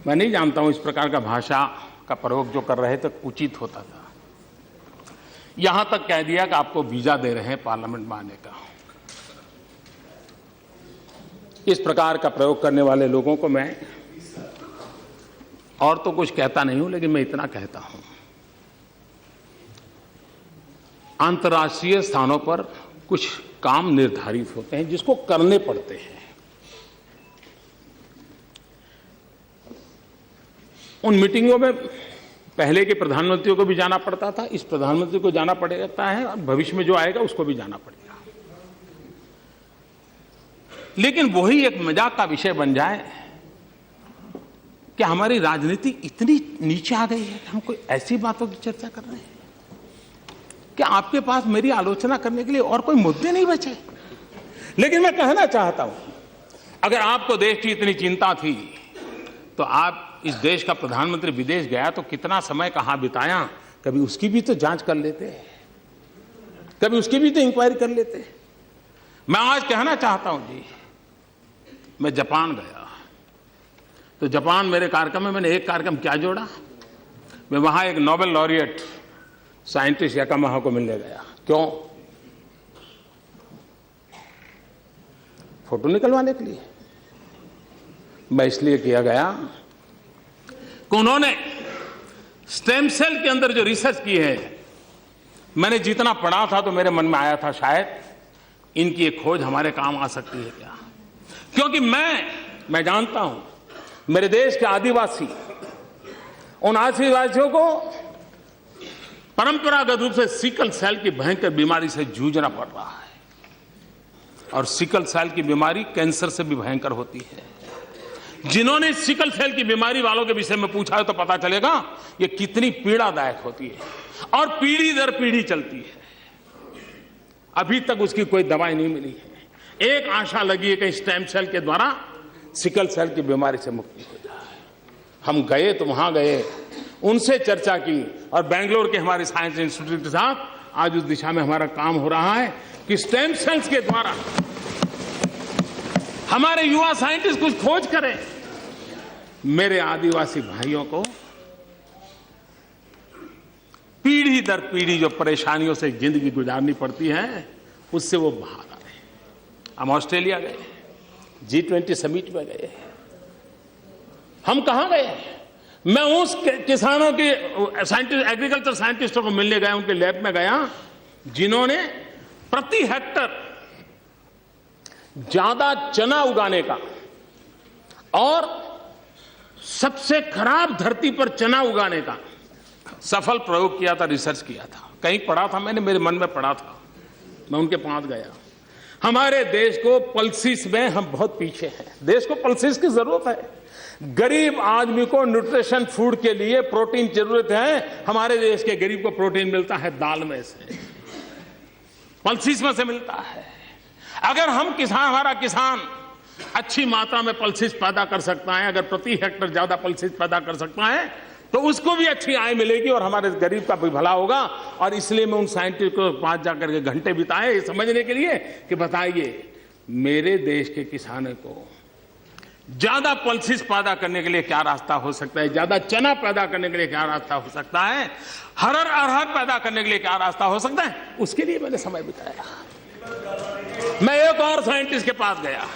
S3: मैं नहीं जानता हूं इस प्रकार का भाषा का प्रयोग जो कर रहे थे उचित होता था। यहां तक कह दिया कि आपको वीजा दे रहे हैं पार्लियामेंट में आने का। इस प्रकार का प्रयोग करने वाले लोगों को मैं और तो कुछ कहता नहीं हूं, लेकिन मैं इतना कहता हूं, अंतर्राष्ट्रीय स्थानों पर कुछ काम निर्धारित होते हैं जिसको करने पड़ते हैं। उन मीटिंगों में पहले के प्रधानमंत्रियों को भी जाना पड़ता था, इस प्रधानमंत्री को जाना पड़ता है, और भविष्य में जो आएगा उसको भी जाना पड़ेगा। लेकिन वही एक मजाक का विषय बन जाए कि हमारी राजनीति इतनी नीचे आ गई है कि हम कोई ऐसी बातों की चर्चा कर रहे हैं कि आपके पास मेरी आलोचना करने के लिए और कोई मुद्दे नहीं बचे। लेकिन मैं कहना चाहता हूं, अगर आपको देश की इतनी चिंता थी तो आप इस देश का प्रधानमंत्री विदेश गया तो कितना समय कहां बिताया, कभी उसकी भी तो जांच कर लेते, कभी उसकी भी तो इंक्वायरी कर लेते। मैं आज कहना चाहता हूं जी, मैं जापान गया तो जापान मेरे कार्यक्रम में मैंने एक कार्यक्रम क्या जोड़ा, मैं वहां एक नोबेल लॉरिएट साइंटिस्ट याकामाहा को मिलने गया। क्यों? फोटो निकलवाने के लिए। मैं इसलिए किया गया कि उन्होंने स्टेम सेल के अंदर जो रिसर्च की है, मैंने जितना पढ़ा था तो मेरे मन में आया था शायद इनकी एक खोज हमारे काम आ सकती है क्या। क्योंकि मैं जानता हूं मेरे देश के आदिवासी, उन आदिवासियों को परंपरागत रूप से सिकल सेल की भयंकर बीमारी से जूझना पड़ रहा है। और सिकल सेल की बीमारी कैंसर से भी भयंकर होती है। जिन्होंने सिकल सेल की बीमारी वालों के विषय में पूछा है तो पता चलेगा ये कितनी पीड़ादायक होती है और पीढ़ी दर पीढ़ी चलती है। अभी तक उसकी कोई दवाई नहीं मिली है। एक आशा लगी है कि स्टेम सेल के द्वारा सिकल सेल की बीमारी से मुक्ति हो जाए। हम गए तो वहां गए, उनसे चर्चा की और बेंगलोर के हमारे साइंस इंस्टीट्यूट के साथ आज उस दिशा में हमारा काम हो रहा है कि स्टेम सेल्स के द्वारा हमारे युवा साइंटिस्ट कुछ खोज करें। मेरे आदिवासी भाइयों को पीढ़ी दर पीढ़ी जो परेशानियों से जिंदगी गुजारनी पड़ती है उससे वो बाहर आए। हम ऑस्ट्रेलिया गए, G20 समिट में गए। हम कहां गए? मैं उस किसानों के साइंटिस्ट, एग्रीकल्चर साइंटिस्टों को मिलने गया, उनके लैब में गया जिन्होंने प्रति हेक्टर ज्यादा चना उगाने का और सबसे खराब धरती पर चना उगाने का सफल प्रयोग किया था, रिसर्च किया था। कहीं पढ़ा था मैंने, मेरे मन में पढ़ा था, मैं उनके पास गया। हमारे देश को पल्सिस में हम बहुत पीछे हैं। देश को पल्सिस की जरूरत है। गरीब आदमी को न्यूट्रिशन फूड के लिए प्रोटीन जरूरत है। हमारे देश के गरीब को प्रोटीन मिलता है दाल में से, पल्सिस में से मिलता है। अगर हम हमारा किसान अच्छी मात्रा में पल्सिस पैदा कर सकता है, अगर प्रति हेक्टर ज्यादा पल्सिस पैदा कर सकता है तो उसको भी अच्छी आय मिलेगी और हमारे गरीब का भी भला होगा। और इसलिए मैं उन साइंटिस्ट को पास जाकर के घंटे बिताए ये समझने के लिए कि बताइए मेरे देश के किसानों को ज्यादा पल्सिस पैदा करने के लिए क्या रास्ता हो सकता है, ज्यादा चना पैदा करने के लिए क्या रास्ता हो सकता है, अरहर पैदा करने के लिए क्या रास्ता हो सकता है, उसके लिए मैंने समय बिताया। मैं एक और साइंटिस्ट के पास गया,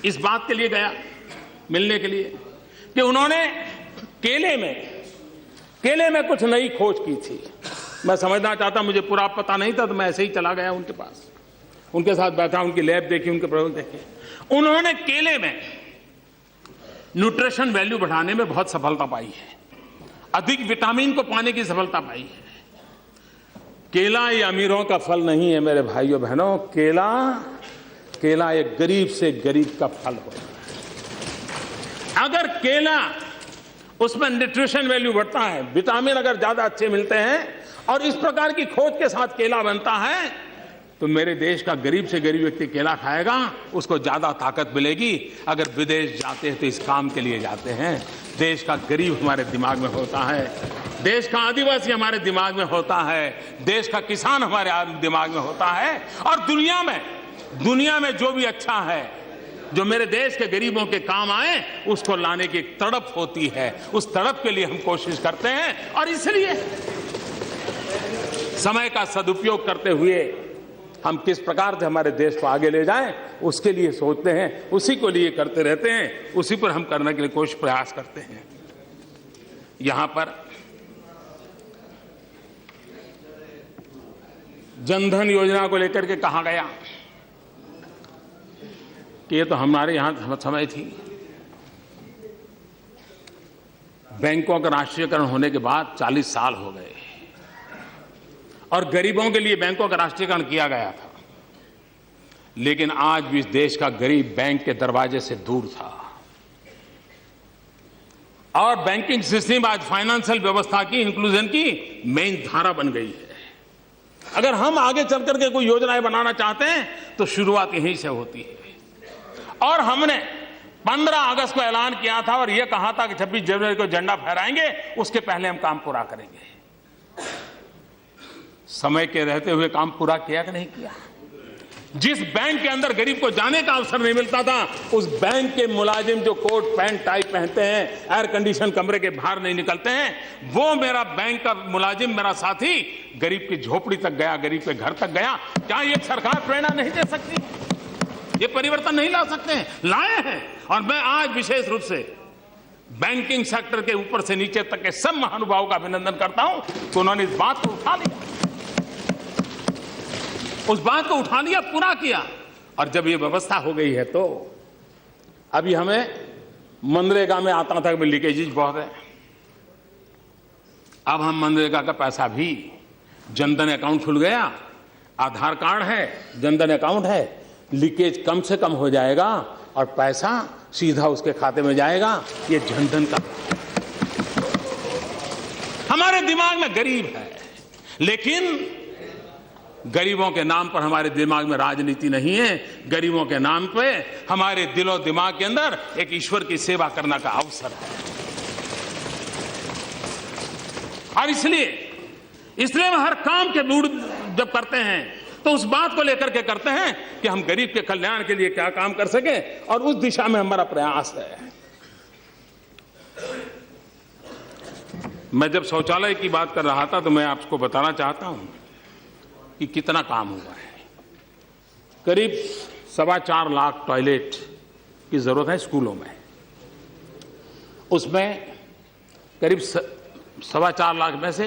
S3: इस बात के लिए गया मिलने के लिए कि उन्होंने केले में कुछ नई खोज की थी। मैं समझना चाहता, मुझे पूरा पता नहीं था तो मैं ऐसे ही चला गया उनके पास, उनके साथ बैठा, उनकी लैब देखी, उनके प्रयोग देखे। उन्होंने केले में न्यूट्रिशन वैल्यू बढ़ाने में बहुत सफलता पाई है, अधिक विटामिन को पाने की सफलता पाई है। केला ये अमीरों का फल नहीं है मेरे भाइयों बहनों, केला एक गरीब से गरीब का फल होता है। अगर केला उसमें न्यूट्रिशन वैल्यू बढ़ता है, विटामिन अगर ज्यादा अच्छे मिलते हैं और इस प्रकार की खोज के साथ केला बनता है तो मेरे देश का गरीब से गरीब व्यक्ति केला खाएगा, उसको ज्यादा ताकत मिलेगी। अगर विदेश जाते हैं तो इस काम के लिए जाते हैं। देश का गरीब हमारे दिमाग में होता है, देश का आदिवासी हमारे दिमाग में होता है, देश का किसान हमारे दिमाग में होता है। और दुनिया में जो भी अच्छा है, जो मेरे देश के गरीबों के काम आए, उसको लाने की एक तड़प होती है। उस तड़प के लिए हम कोशिश करते हैं और इसलिए समय का सदुपयोग करते हुए हम किस प्रकार से हमारे देश को आगे ले जाएं, उसके लिए सोचते हैं, उसी को लिए करते रहते हैं, उसी पर हम करने के लिए कोशिश प्रयास करते हैं। यहां पर जनधन योजना को लेकर के कहा गया कि ये तो हमारे यहां समय थी। बैंकों का राष्ट्रीयकरण होने के बाद 40 साल हो गए और गरीबों के लिए बैंकों का राष्ट्रीयकरण किया गया था, लेकिन आज भी इस देश का गरीब बैंक के दरवाजे से दूर था। और बैंकिंग सिस्टम आज फाइनेंशियल व्यवस्था की इंक्लूजन की मेन धारा बन गई है। अगर हम आगे चल करके कोई योजनाएं बनाना चाहते हैं तो शुरुआत यहीं से होती है। और हमने 15 अगस्त को ऐलान किया था और यह कहा था कि 26 जनवरी को झंडा फहराएंगे, उसके पहले हम काम पूरा करेंगे। समय के रहते हुए काम पूरा किया कि नहीं किया? जिस बैंक के अंदर गरीब को जाने का अवसर नहीं मिलता था, उस बैंक के मुलाजिम जो कोट पैंट टाई पहनते हैं, एयर कंडीशन कमरे के बाहर नहीं निकलते हैं, वो मेरा बैंक का मुलाजिम, मेरा साथी गरीब की झोपड़ी तक गया, गरीब के घर तक गया। क्या ये सरकार प्रेरणा नहीं दे सकती? ये परिवर्तन नहीं ला सकते हैं? लाए हैं। और मैं आज विशेष रूप से बैंकिंग सेक्टर के ऊपर से नीचे तक के सब महानुभावों का अभिनंदन करता हूं तो उन्होंने इस बात को उठा लिया, उस बात को उठा लिया, पूरा किया। और जब ये व्यवस्था हो गई है तो अभी हमें मनरेगा में आता था कि लीकेजेज बहुत है। अब हम मनरेगा का पैसा भी, जनधन अकाउंट खुल गया, आधार कार्ड है, जनधन अकाउंट है, लीकेज कम से कम हो जाएगा और पैसा सीधा उसके खाते में जाएगा। ये जनधन का, हमारे दिमाग में गरीब है, लेकिन गरीबों के नाम पर हमारे दिमाग में राजनीति नहीं है। गरीबों के नाम पे हमारे दिलो दिमाग के अंदर एक ईश्वर की सेवा करने का अवसर है। और इसलिए हम हर काम के मूड जब करते हैं तो उस बात को लेकर के करते हैं कि हम गरीब के कल्याण के लिए क्या काम कर सके, और उस दिशा में हमारा प्रयास है। मैं जब शौचालय की बात कर रहा था तो मैं आपको बताना चाहता हूं कि कितना काम हुआ है। करीब 4.25 लाख टॉयलेट की जरूरत है स्कूलों में। उसमें करीब 4.25 लाख में से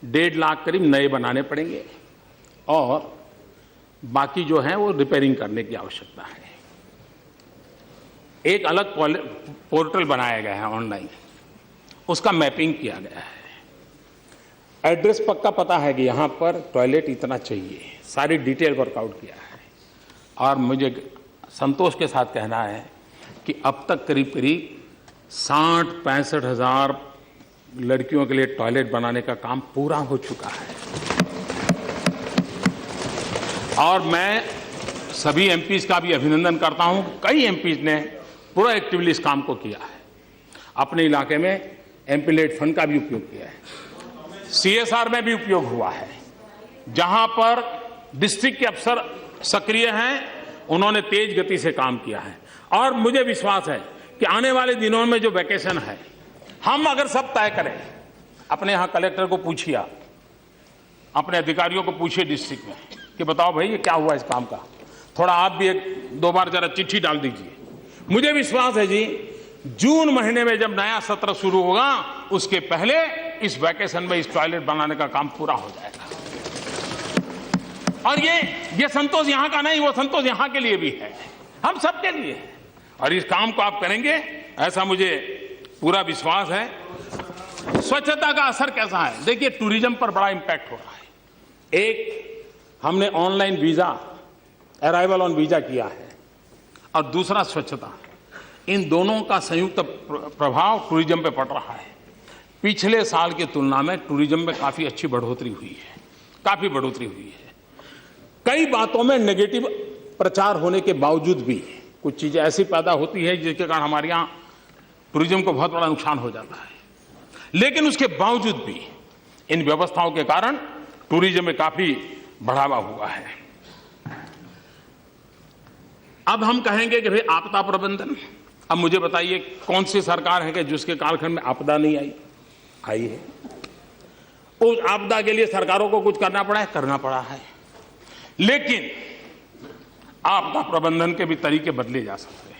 S3: 1.5 लाख करीब नए बनाने पड़ेंगे और बाकी जो है वो रिपेयरिंग करने की आवश्यकता है। एक अलग पोर्टल बनाया गया है ऑनलाइन, उसका मैपिंग किया गया है। एड्रेस पक्का पता है कि यहां पर टॉयलेट इतना चाहिए, सारी डिटेल वर्कआउट किया है। और मुझे संतोष के साथ कहना है कि अब तक करीब 60-65 हजार लड़कियों के लिए टॉयलेट बनाने का काम पूरा हो चुका है। और मैं सभी एमपीज का भी अभिनंदन करता हूं। कई एमपीज ने पूरा एक्टिवली इस काम को किया है। अपने इलाके में एमपीलेट फंड का भी उपयोग किया है, सीएसआर में भी उपयोग हुआ है। जहां पर डिस्ट्रिक्ट के अफसर सक्रिय हैं, उन्होंने तेज गति से काम किया है। और मुझे विश्वास है कि आने वाले दिनों में जो वैकेशन है, हम अगर सब तय करें, अपने यहां कलेक्टर को पूछिए, अपने अधिकारियों को पूछिए डिस्ट्रिक्ट में कि बताओ भाई ये क्या हुआ इस काम का, थोड़ा आप भी 1-2 बार जरा चिट्ठी डाल दीजिए। मुझे विश्वास है जी, जून महीने में जब नया सत्र शुरू होगा उसके पहले इस वैकेशन में इस टॉयलेट बनाने का काम पूरा हो जाएगा। और ये संतोष यहां का नहीं, वो संतोष यहां के लिए भी है, हम सबके लिए है। और इस काम को आप करेंगे ऐसा मुझे पूरा विश्वास है। स्वच्छता का असर कैसा है, देखिए टूरिज्म पर बड़ा इंपैक्ट हो रहा है। एक, हमने online visa, arrival on visa किया है, और दूसरा स्वच्छता। इन दोनों का संयुक्त प्रभाव टूरिज्म पे पड़ रहा है। पिछले साल की तुलना में टूरिज्म में काफी अच्छी बढ़ोतरी हुई है, काफी बढ़ोतरी हुई है। कई बातों में नेगेटिव प्रचार होने के बावजूद भी कुछ चीजें ऐसी पैदा होती है जिसके कारण हमारे यहां टूरिज्म को बहुत बड़ा नुकसान हो जाता है, लेकिन उसके बावजूद भी इन व्यवस्थाओं के कारण टूरिज्म में काफी बढ़ावा हुआ है। अब हम कहेंगे कि भाई आपदा प्रबंधन, अब मुझे बताइए कौन सी सरकार है कि जिसके कालखंड में आपदा नहीं आई है। उस आपदा के लिए सरकारों को कुछ करना पड़ा है, करना पड़ा है, लेकिन आपदा प्रबंधन के भी तरीके बदले जा सकते हैं।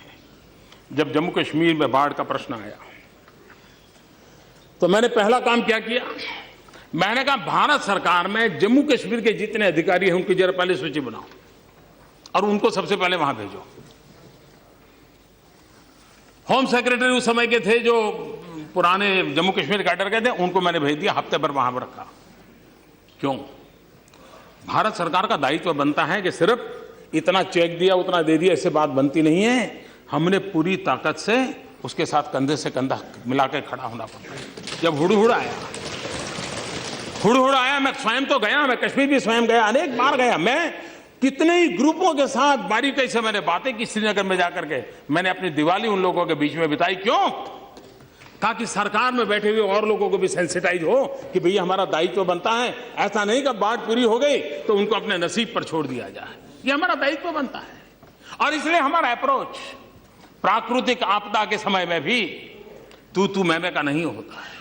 S3: जब जम्मू कश्मीर में बाढ़ का प्रश्न आया तो मैंने पहला काम क्या किया, मैंने कहा भारत सरकार में जम्मू कश्मीर के जितने अधिकारी हैं उनकी जरा पहले सूची बनाओ और उनको सबसे पहले वहां भेजो। होम सेक्रेटरी उस समय के थे जो पुराने जम्मू कश्मीर कैडर के थे, उनको मैंने भेज दिया, हफ्ते भर वहां पर रखा। क्यों? भारत सरकार का दायित्व बनता है कि सिर्फ इतना चेक दिया उतना दे दिया इससे बात बनती नहीं है। हमने पूरी ताकत से उसके साथ कंधे से कंधा मिलाकर खड़ा होना पड़ता है। जब हुड़हुड़ आया, मैं स्वयं तो गया, मैं कश्मीर भी स्वयं गया, अनेक बार गया। मैं कितने ही ग्रुपों के साथ बारीकी से मैंने बातें की श्रीनगर में जाकर के। मैंने अपनी दिवाली उन लोगों के बीच में बिताई। क्यों? ताकि सरकार में बैठे हुए और लोगों को भी सेंसिटाइज हो कि भैया हमारा दायित्व बनता है। ऐसा नहीं कि बाढ़ पूरी हो गई तो उनको अपने नसीब पर छोड़ दिया जाए, ये हमारा दायित्व बनता है। और इसलिए हमारा अप्रोच प्राकृतिक आपदा के समय में भी तू मैं का नहीं होता है,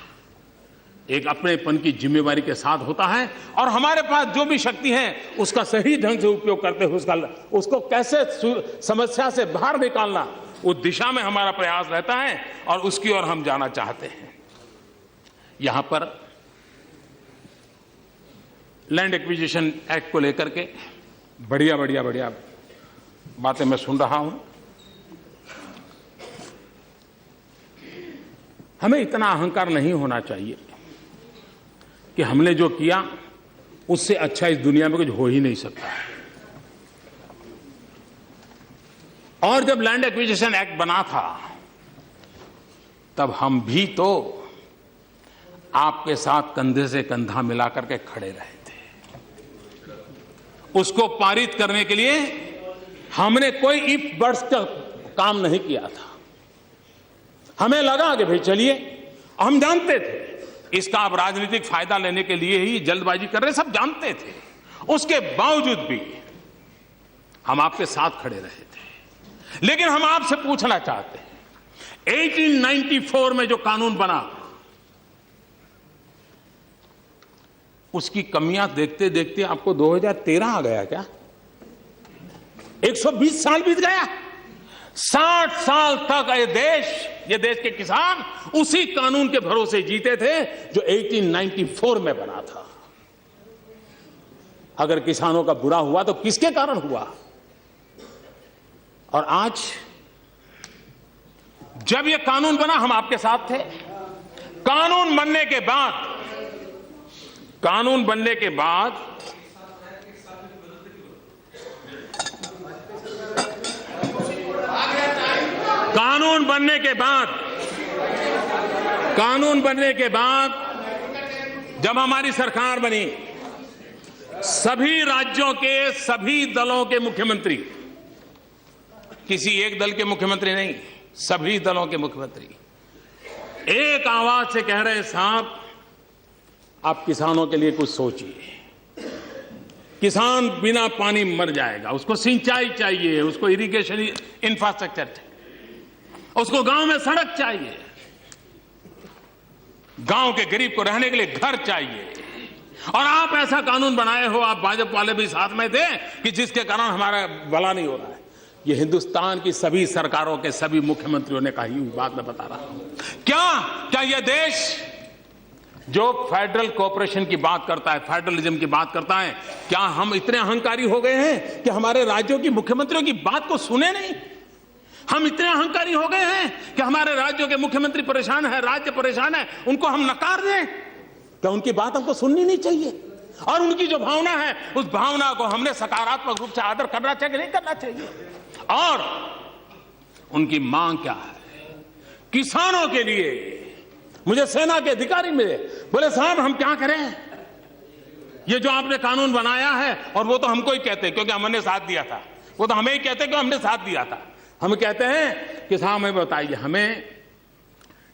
S3: एक अपनेपन की जिम्मेवारी के साथ होता है। और हमारे पास जो भी शक्ति है उसका सही ढंग से उपयोग करते हुए उसको कैसे समस्या से बाहर निकालना, उस दिशा में हमारा प्रयास रहता है और उसकी ओर हम जाना चाहते हैं। यहां पर लैंड एक्विजिशन एक्ट को लेकर के बढ़िया बातें मैं सुन रहा हूं। हमें इतना अहंकार नहीं होना चाहिए कि हमने जो किया उससे अच्छा इस दुनिया में कुछ हो ही नहीं सकता। और जब लैंड एक्विजिशन एक्ट बना था तब हम भी तो आपके साथ कंधे से कंधा मिलाकर के खड़े रहे थे। उसको पारित करने के लिए हमने कोई इफ बट्स का काम नहीं किया था। हमें लगा कि भाई चलिए, हम जानते थे इसका आप राजनीतिक फायदा लेने के लिए ही जल्दबाजी कर रहे, सब जानते थे। उसके बावजूद भी हम आपके साथ खड़े रहे थे। लेकिन हम आपसे पूछना चाहते हैं, 1894 में जो कानून बना उसकी कमियां देखते देखते आपको 2013 आ गया क्या? 120 साल बीत गया। 60 साल तक ये देश के किसान उसी कानून के भरोसे जीते थे जो 1894 में बना था। अगर किसानों का बुरा हुआ तो किसके कारण हुआ? और आज जब ये कानून बना हम आपके साथ थे। कानून बनने के बाद कानून बनने के बाद जब हमारी सरकार बनी, सभी राज्यों के सभी दलों के मुख्यमंत्री, किसी एक दल के मुख्यमंत्री नहीं, सभी दलों के मुख्यमंत्री एक आवाज से कह रहे, साहब आप किसानों के लिए कुछ सोचिए। किसान बिना पानी मर जाएगा, उसको सिंचाई चाहिए, उसको इरिगेशन इंफ्रास्ट्रक्चर चाहिए, उसको गांव में सड़क चाहिए, गांव के गरीब को रहने के लिए घर चाहिए। और आप ऐसा कानून बनाए हो, आप भाजपा वाले भी साथ में थे, कि जिसके कारण हमारा भला नहीं हो रहा है। ये हिंदुस्तान की सभी सरकारों के सभी मुख्यमंत्रियों ने कही हुई बात मैं बता रहा हूं। क्या यह देश जो फेडरल कोऑपरेशन की बात करता है, फेडरलिज्म की बात करता है, क्या हम इतने अहंकारी हो गए हैं कि हमारे राज्यों की मुख्यमंत्रियों की बात को सुने नहीं? हम इतने अहंकारी हो गए हैं कि हमारे राज्यों के मुख्यमंत्री परेशान है, राज्य परेशान है, उनको हम नकार दें? क्या उनकी बात हमको सुननी नहीं चाहिए? और उनकी जो भावना है, उस भावना को हमने सकारात्मक रूप से आदर करना चाहिए कि नहीं करना चाहिए? और उनकी मांग क्या है? किसानों के लिए मुझे सेना के अधिकारी मिले, बोले साहब हम क्या करें, ये जो आपने कानून बनाया है, और वो तो हमको ही कहते क्योंकि हमने साथ दिया था, वो तो हमें ही कहते क्योंकि हमने साथ दिया था। हम कहते हैं कि साहब हमें बताइए, हमें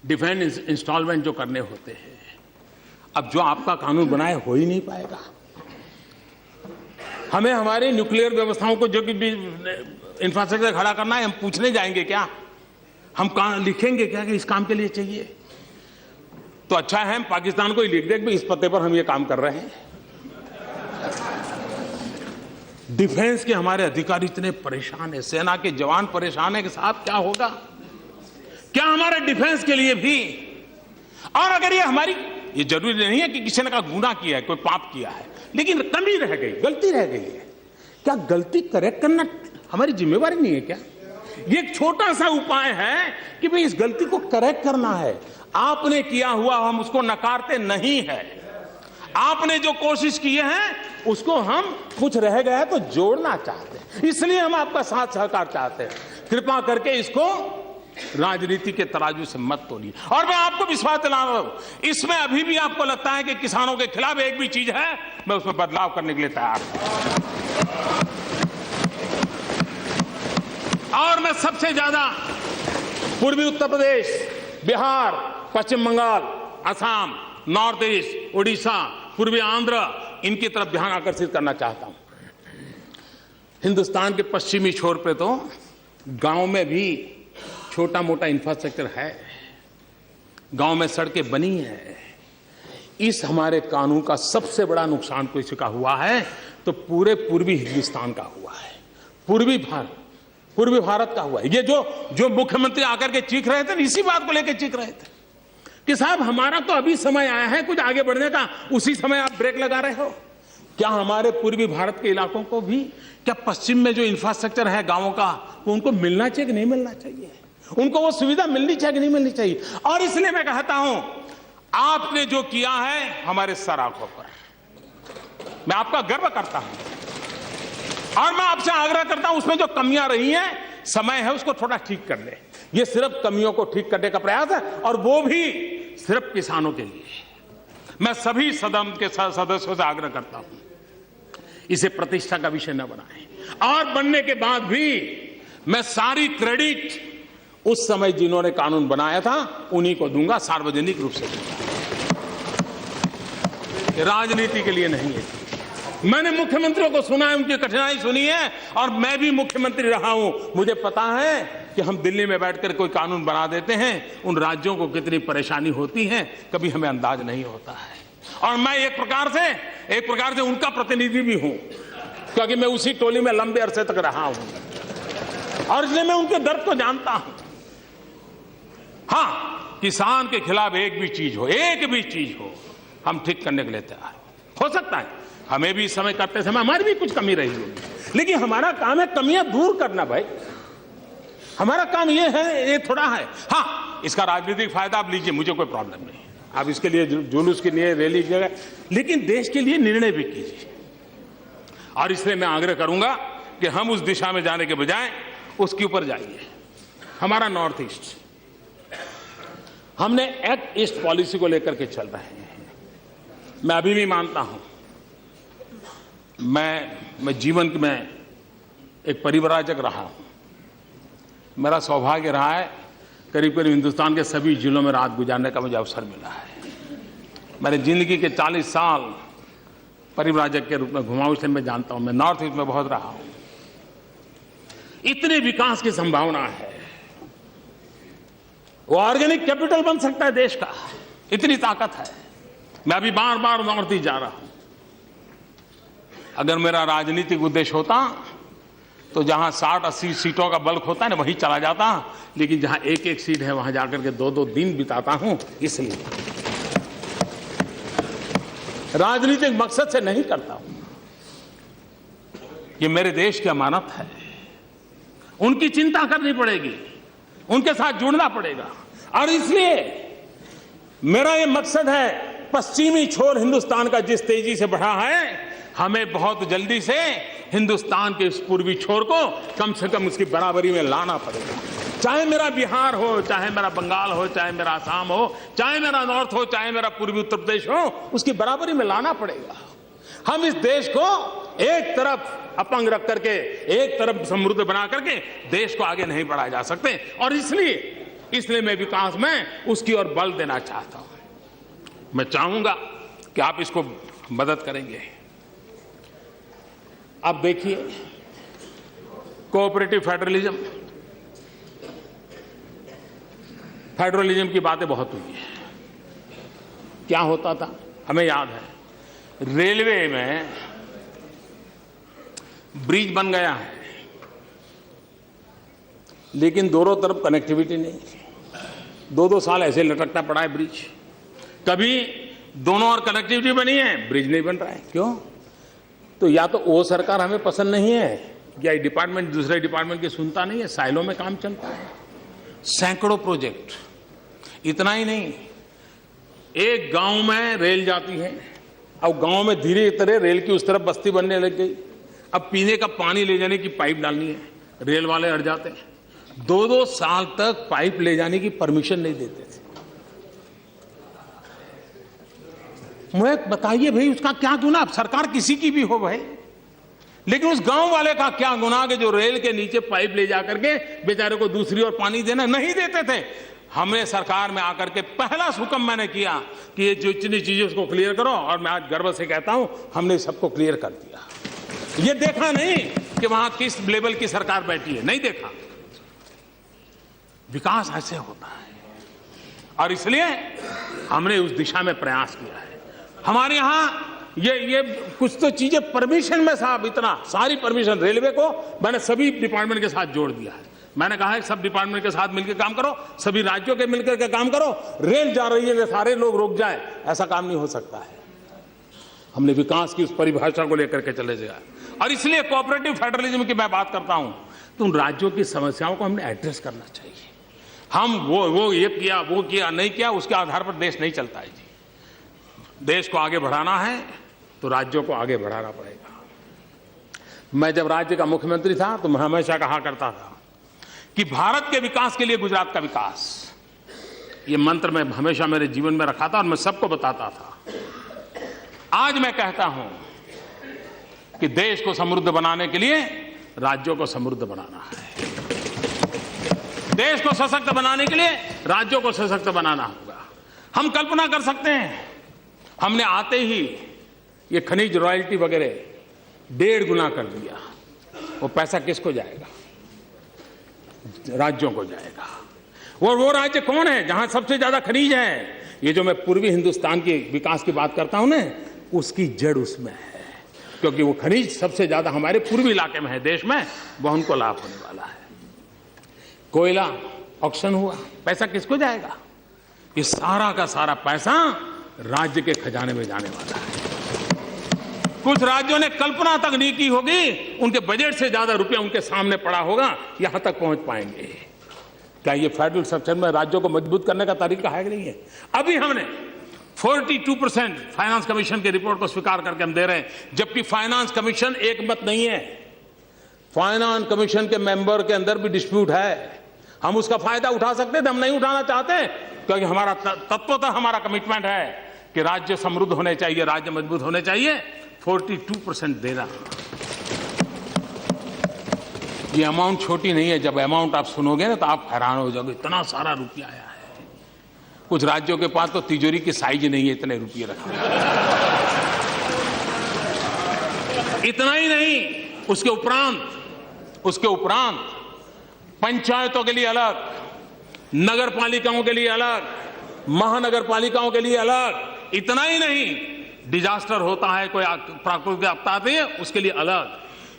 S3: डिफेंस इंस्टॉलमेंट जो करने होते हैं, अब जो आपका कानून बनाए हो ही नहीं पाएगा। हमें हमारे न्यूक्लियर व्यवस्थाओं को जो भी इंफ्रास्ट्रक्चर खड़ा करना है, हम पूछने जाएंगे क्या? हम लिखेंगे क्या कि इस काम के लिए चाहिए? तो अच्छा है हम पाकिस्तान को ही लिख दें कि इस पते पर हम ये काम कर रहे हैं। डिफेंस के हमारे अधिकारी इतने परेशान है, सेना के जवान परेशान है कि साहब क्या होगा? क्या हमारे डिफेंस के लिए भी? और अगर ये जरूरी नहीं है कि किसी ने का गुनाह किया है, कोई पाप किया है, लेकिन कमी रह गई, गलती रह गई है, क्या गलती करेक्ट करना हमारी जिम्मेवारी नहीं है क्या? ये एक छोटा सा उपाय है कि भाई इस गलती को करेक्ट करना है। आपने किया हुआ हम उसको नकारते नहीं है, आपने जो कोशिश की है उसको हम कुछ रह गया तो जोड़ना चाहते हैं, इसलिए हम आपका साथ सहकार चाहते हैं। कृपा करके इसको राजनीति के तराजू से मत तोलिए। और मैं आपको विश्वास दिला रहा हूं, इसमें अभी भी आपको लगता है कि किसानों के खिलाफ एक भी चीज है, मैं उसमें बदलाव करने के लिए तैयार हूं। और मैं सबसे ज्यादा पूर्वी उत्तर प्रदेश, बिहार, पश्चिम बंगाल, असम, नॉर्थ ईस्ट, उड़ीसा, पूर्वी आंध्र, इनकी तरफ ध्यान आकर्षित करना चाहता हूं। हिंदुस्तान के पश्चिमी छोर पे तो गांव में भी छोटा मोटा इंफ्रास्ट्रक्चर है, गांव में सड़कें बनी है। इस हमारे कानून का सबसे बड़ा नुकसान किसी का हुआ है तो पूरे पूर्वी हिंदुस्तान का हुआ है, पूर्वी भारत का हुआ है। ये जो मुख्यमंत्री आकर के चीख रहे थे, इसी बात को लेकर चीख रहे थे कि साहब हमारा तो अभी समय आया है कुछ आगे बढ़ने का, उसी समय आप ब्रेक लगा रहे हो। क्या हमारे पूर्वी भारत के इलाकों को भी, क्या पश्चिम में जो इंफ्रास्ट्रक्चर है गांवों का, वो उनको मिलना चाहिए कि नहीं मिलना चाहिए? उनको वो सुविधा मिलनी चाहिए कि नहीं मिलनी चाहिए। और इसलिए मैं कहता हूं, आपने जो किया है हमारे सर आंखों पर, मैं आपका गर्व करता हूं और मैं आपसे आग्रह करता हूं उसमें जो कमियां रही हैं, समय है उसको थोड़ा ठीक कर ले। ये सिर्फ कमियों को ठीक करने का प्रयास है और वो भी सिर्फ किसानों के लिए। मैं सभी सदन के सदस्यों से आग्रह करता हूं, इसे प्रतिष्ठा का विषय न बनाएं और बनने के बाद भी मैं सारी क्रेडिट उस समय जिन्होंने कानून बनाया था उन्हीं को दूंगा, सार्वजनिक रूप से दूंगा। राजनीति के लिए नहीं है। मैंने मुख्यमंत्रियों को सुना है, उनकी कठिनाई सुनी है और मैं भी मुख्यमंत्री रहा हूं। मुझे पता है कि हम दिल्ली में बैठकर कोई कानून बना देते हैं, उन राज्यों को कितनी परेशानी होती है कभी हमें अंदाज नहीं होता है। और मैं एक प्रकार से उनका प्रतिनिधि भी हूं, क्योंकि मैं उसी टोली में लंबे अरसे तक रहा हूं और इसलिए मैं उनके दर्द को जानता हूं। हां, किसान के खिलाफ एक भी चीज हो हम ठीक करने के लिए तैयार हो सकता है हमें भी इस समय करते समय हमारी भी कुछ कमी रही होगी, लेकिन हमारा काम है कमियां दूर करना। भाई हमारा काम ये है, ये थोड़ा है। हाँ, इसका राजनीतिक फायदा आप लीजिए, मुझे कोई प्रॉब्लम नहीं, आप इसके लिए जुलूस के लिए रैली कीजिएगा, लेकिन देश के लिए निर्णय भी कीजिए। और इसलिए मैं आग्रह करूंगा कि हम उस दिशा में जाने के बजाय उसके ऊपर जाइए। हमारा नॉर्थ ईस्ट, हमने एक्ट ईस्ट पॉलिसी को लेकर के चल रहे हैं। मैं अभी भी मानता हूं, मैं जीवन में एक परिव्राजक रहा हूं। मेरा सौभाग्य रहा है करीब करीब हिंदुस्तान के सभी जिलों में रात गुजारने का मुझे अवसर मिला है। मैंने जिंदगी के 40 साल परिव्राजक के रूप में घुमा, इसलिए मैं जानता हूं। मैं नॉर्थ ईस्ट में बहुत रहा हूं। इतने विकास की संभावना है, वो ऑर्गेनिक कैपिटल बन सकता है देश का, इतनी ताकत है। मैं अभी बार बार नॉर्थ ईस्ट जा रहा हूं। अगर मेरा राजनीतिक उद्देश्य होता तो जहां 60-80 सीटों का बल्क होता है ना, वहीं चला जाता, लेकिन जहां एक एक सीट है वहां जाकर के 2-2 दिन बिताता हूं। इसलिए राजनीतिक मकसद से नहीं करता हूं, ये मेरे देश की अमानत है। उनकी चिंता करनी पड़ेगी, उनके साथ जुड़ना पड़ेगा। और इसलिए मेरा ये मकसद है, पश्चिमी छोर हिंदुस्तान का जिस तेजी से बढ़ा है, हमें बहुत जल्दी से हिंदुस्तान के इस पूर्वी छोर को कम से कम उसकी बराबरी में लाना पड़ेगा। चाहे मेरा बिहार हो, चाहे मेरा बंगाल हो, चाहे मेरा आसाम हो, चाहे मेरा नॉर्थ हो, चाहे मेरा पूर्वी उत्तर प्रदेश हो, उसकी बराबरी में लाना पड़ेगा। हम इस देश को एक तरफ अपंग रख करके, एक तरफ समृद्ध बना करके देश को आगे नहीं बढ़ाया जा सकते। और इसलिए मैं विकास में उसकी ओर बल देना चाहता हूं। मैं चाहूंगा कि आप इसको मदद करेंगे। अब देखिए, कोऑपरेटिव फेडरलिज्म की बातें बहुत हुई है। क्या होता था हमें याद है, रेलवे में ब्रिज बन गया है, लेकिन दोनों तरफ कनेक्टिविटी नहीं। 2-2 साल ऐसे लटकता पड़ा है ब्रिज। कभी दोनों और कनेक्टिविटी बनी है, ब्रिज नहीं बन रहा है। क्यों? तो या तो वो सरकार हमें पसंद नहीं है, या डिपार्टमेंट दूसरे डिपार्टमेंट की सुनता नहीं है, साइलों में काम चलता है। सैकड़ों प्रोजेक्ट, इतना ही नहीं, एक गांव में रेल जाती है, अब गांव में धीरे धीरे रेल की उस तरफ बस्ती बनने लग गई। अब पीने का पानी ले जाने की पाइप डालनी है, रेल वाले अड़ जाते हैं। 2-2 साल तक पाइप ले जाने की परमिशन नहीं देते थे। मुझे बताइए भाई, उसका क्या गुनाह? सरकार किसी की भी हो भाई, लेकिन उस गांव वाले का क्या गुनाह कि जो रेल के नीचे पाइप ले जाकर के बेचारे को दूसरी ओर पानी देना नहीं देते थे। हमने सरकार में आकर के पहला हुक्म मैंने किया कि ये जो इतनी चीजें उसको क्लियर करो, और मैं आज गर्व से कहता हूं हमने सबको क्लियर कर दिया। ये देखा नहीं कि वहां किस लेवल की सरकार बैठी है, नहीं देखा। विकास ऐसे होता है और इसलिए हमने उस दिशा में प्रयास किया है। हमारे यहां ये कुछ तो चीजें परमिशन में साहब, इतना सारी परमिशन रेलवे को मैंने सभी डिपार्टमेंट के साथ जोड़ दिया है। मैंने कहा है सब डिपार्टमेंट के साथ मिलकर काम करो, सभी राज्यों के मिलकर के काम करो। रेल जा रही है, सारे लोग रुक जाए, ऐसा काम नहीं हो सकता है। हमने विकास की उस परिभाषा को लेकर के चले जाए और इसलिए कोऑपरेटिव फेडरलिज्म की मैं बात करता हूं तो उन राज्यों की समस्याओं को हमने एड्रेस करना चाहिए। हम वो ये किया वो किया नहीं किया उसके आधार पर देश नहीं चलता है जी। देश को आगे बढ़ाना है तो राज्यों को आगे बढ़ाना पड़ेगा। मैं जब राज्य का मुख्यमंत्री था तो मैं हमेशा कहा करता था कि भारत के विकास के लिए गुजरात का विकास, ये मंत्र मैं हमेशा मेरे जीवन में रखा था और मैं सबको बताता था। आज मैं कहता हूं कि देश को समृद्ध बनाने के लिए राज्यों को समृद्ध बनाना है, देश को सशक्त बनाने के लिए राज्यों को सशक्त बनाना होगा। हम कल्पना कर सकते हैं, हमने आते ही ये खनिज रॉयल्टी वगैरह 1.5 गुना कर दिया, वो पैसा किसको जाएगा? राज्यों को जाएगा। और वो राज्य कौन है जहां सबसे ज्यादा खनिज है? ये जो मैं पूर्वी हिंदुस्तान के विकास की बात करता हूं ना, उसकी जड़ उसमें है, क्योंकि वो खनिज सबसे ज्यादा हमारे पूर्वी इलाके में है देश में, वो उनको लाभ होने वाला है। कोयला ऑक्शन हुआ, पैसा किसको जाएगा? ये सारा का सारा पैसा राज्य के खजाने में जाने वाला है। कुछ राज्यों ने कल्पना तक नहीं की होगी, उनके बजट से ज्यादा रुपया उनके सामने पड़ा होगा, यहां तक पहुंच पाएंगे। क्या ये फेडरल स्ट्रक्चर में राज्यों को मजबूत करने का तरीका है कि नहीं है? अभी हमने 42% फाइनेंस कमीशन की रिपोर्ट को स्वीकार करके हम दे रहे हैं, जबकि फाइनेंस कमीशन एक मत नहीं है। फाइनेंस कमीशन के मेंबर के अंदर भी डिस्प्यूट है। हम उसका फायदा उठा सकते थे, हम नहीं उठाना चाहते, क्योंकि हमारा तत्वतः हमारा कमिटमेंट है कि राज्य समृद्ध होने चाहिए, राज्य मजबूत होने चाहिए। 42% देना, ये अमाउंट छोटी नहीं है। जब अमाउंट आप सुनोगे ना तो आप हैरान हो जाओगे, इतना सारा रुपया आया है। कुछ राज्यों के पास तो तिजोरी की साइज नहीं है, इतने रुपये रखे। इतना ही नहीं, उसके उपरांत पंचायतों के लिए अलग, नगर पालिकाओं के लिए अलग, महानगर पालिकाओं के लिए अलग। इतना ही नहीं, डिजास्टर होता है, कोई प्राकृतिक आपदा आती है, उसके लिए अलग।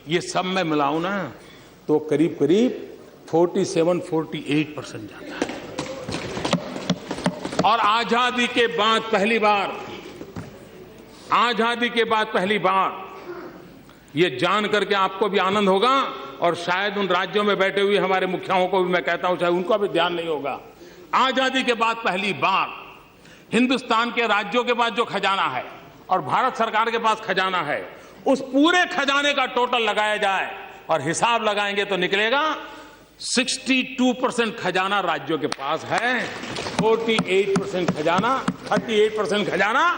S3: ये सब में मिलाऊं ना तो करीब 47-48% जाता है। और आजादी के बाद पहली बार ये जान करके आपको भी आनंद होगा, और शायद उन राज्यों में बैठे हुए हमारे मुखियाओं को भी मैं कहता हूं, शायद उनको भी ध्यान नहीं होगा। आजादी के बाद पहली बार हिंदुस्तान के राज्यों के पास जो खजाना है और भारत सरकार के पास खजाना है, उस पूरे खजाने का टोटल लगाया जाए और हिसाब लगाएंगे तो निकलेगा 62% खजाना राज्यों के पास है, 38% खजाना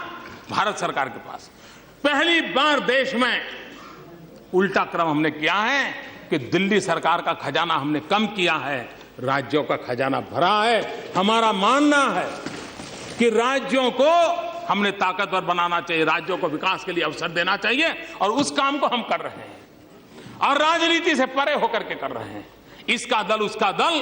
S3: भारत सरकार के पास। पहली बार देश में उल्टा क्रम हमने किया है कि दिल्ली सरकार का खजाना हमने कम किया है, राज्यों का खजाना भरा है। हमारा मानना है कि राज्यों को हमने ताकतवर बनाना चाहिए, राज्यों को विकास के लिए अवसर देना चाहिए, और उस काम को हम कर रहे हैं, और राजनीति से परे होकर के कर रहे हैं। इसका दल उसका दल,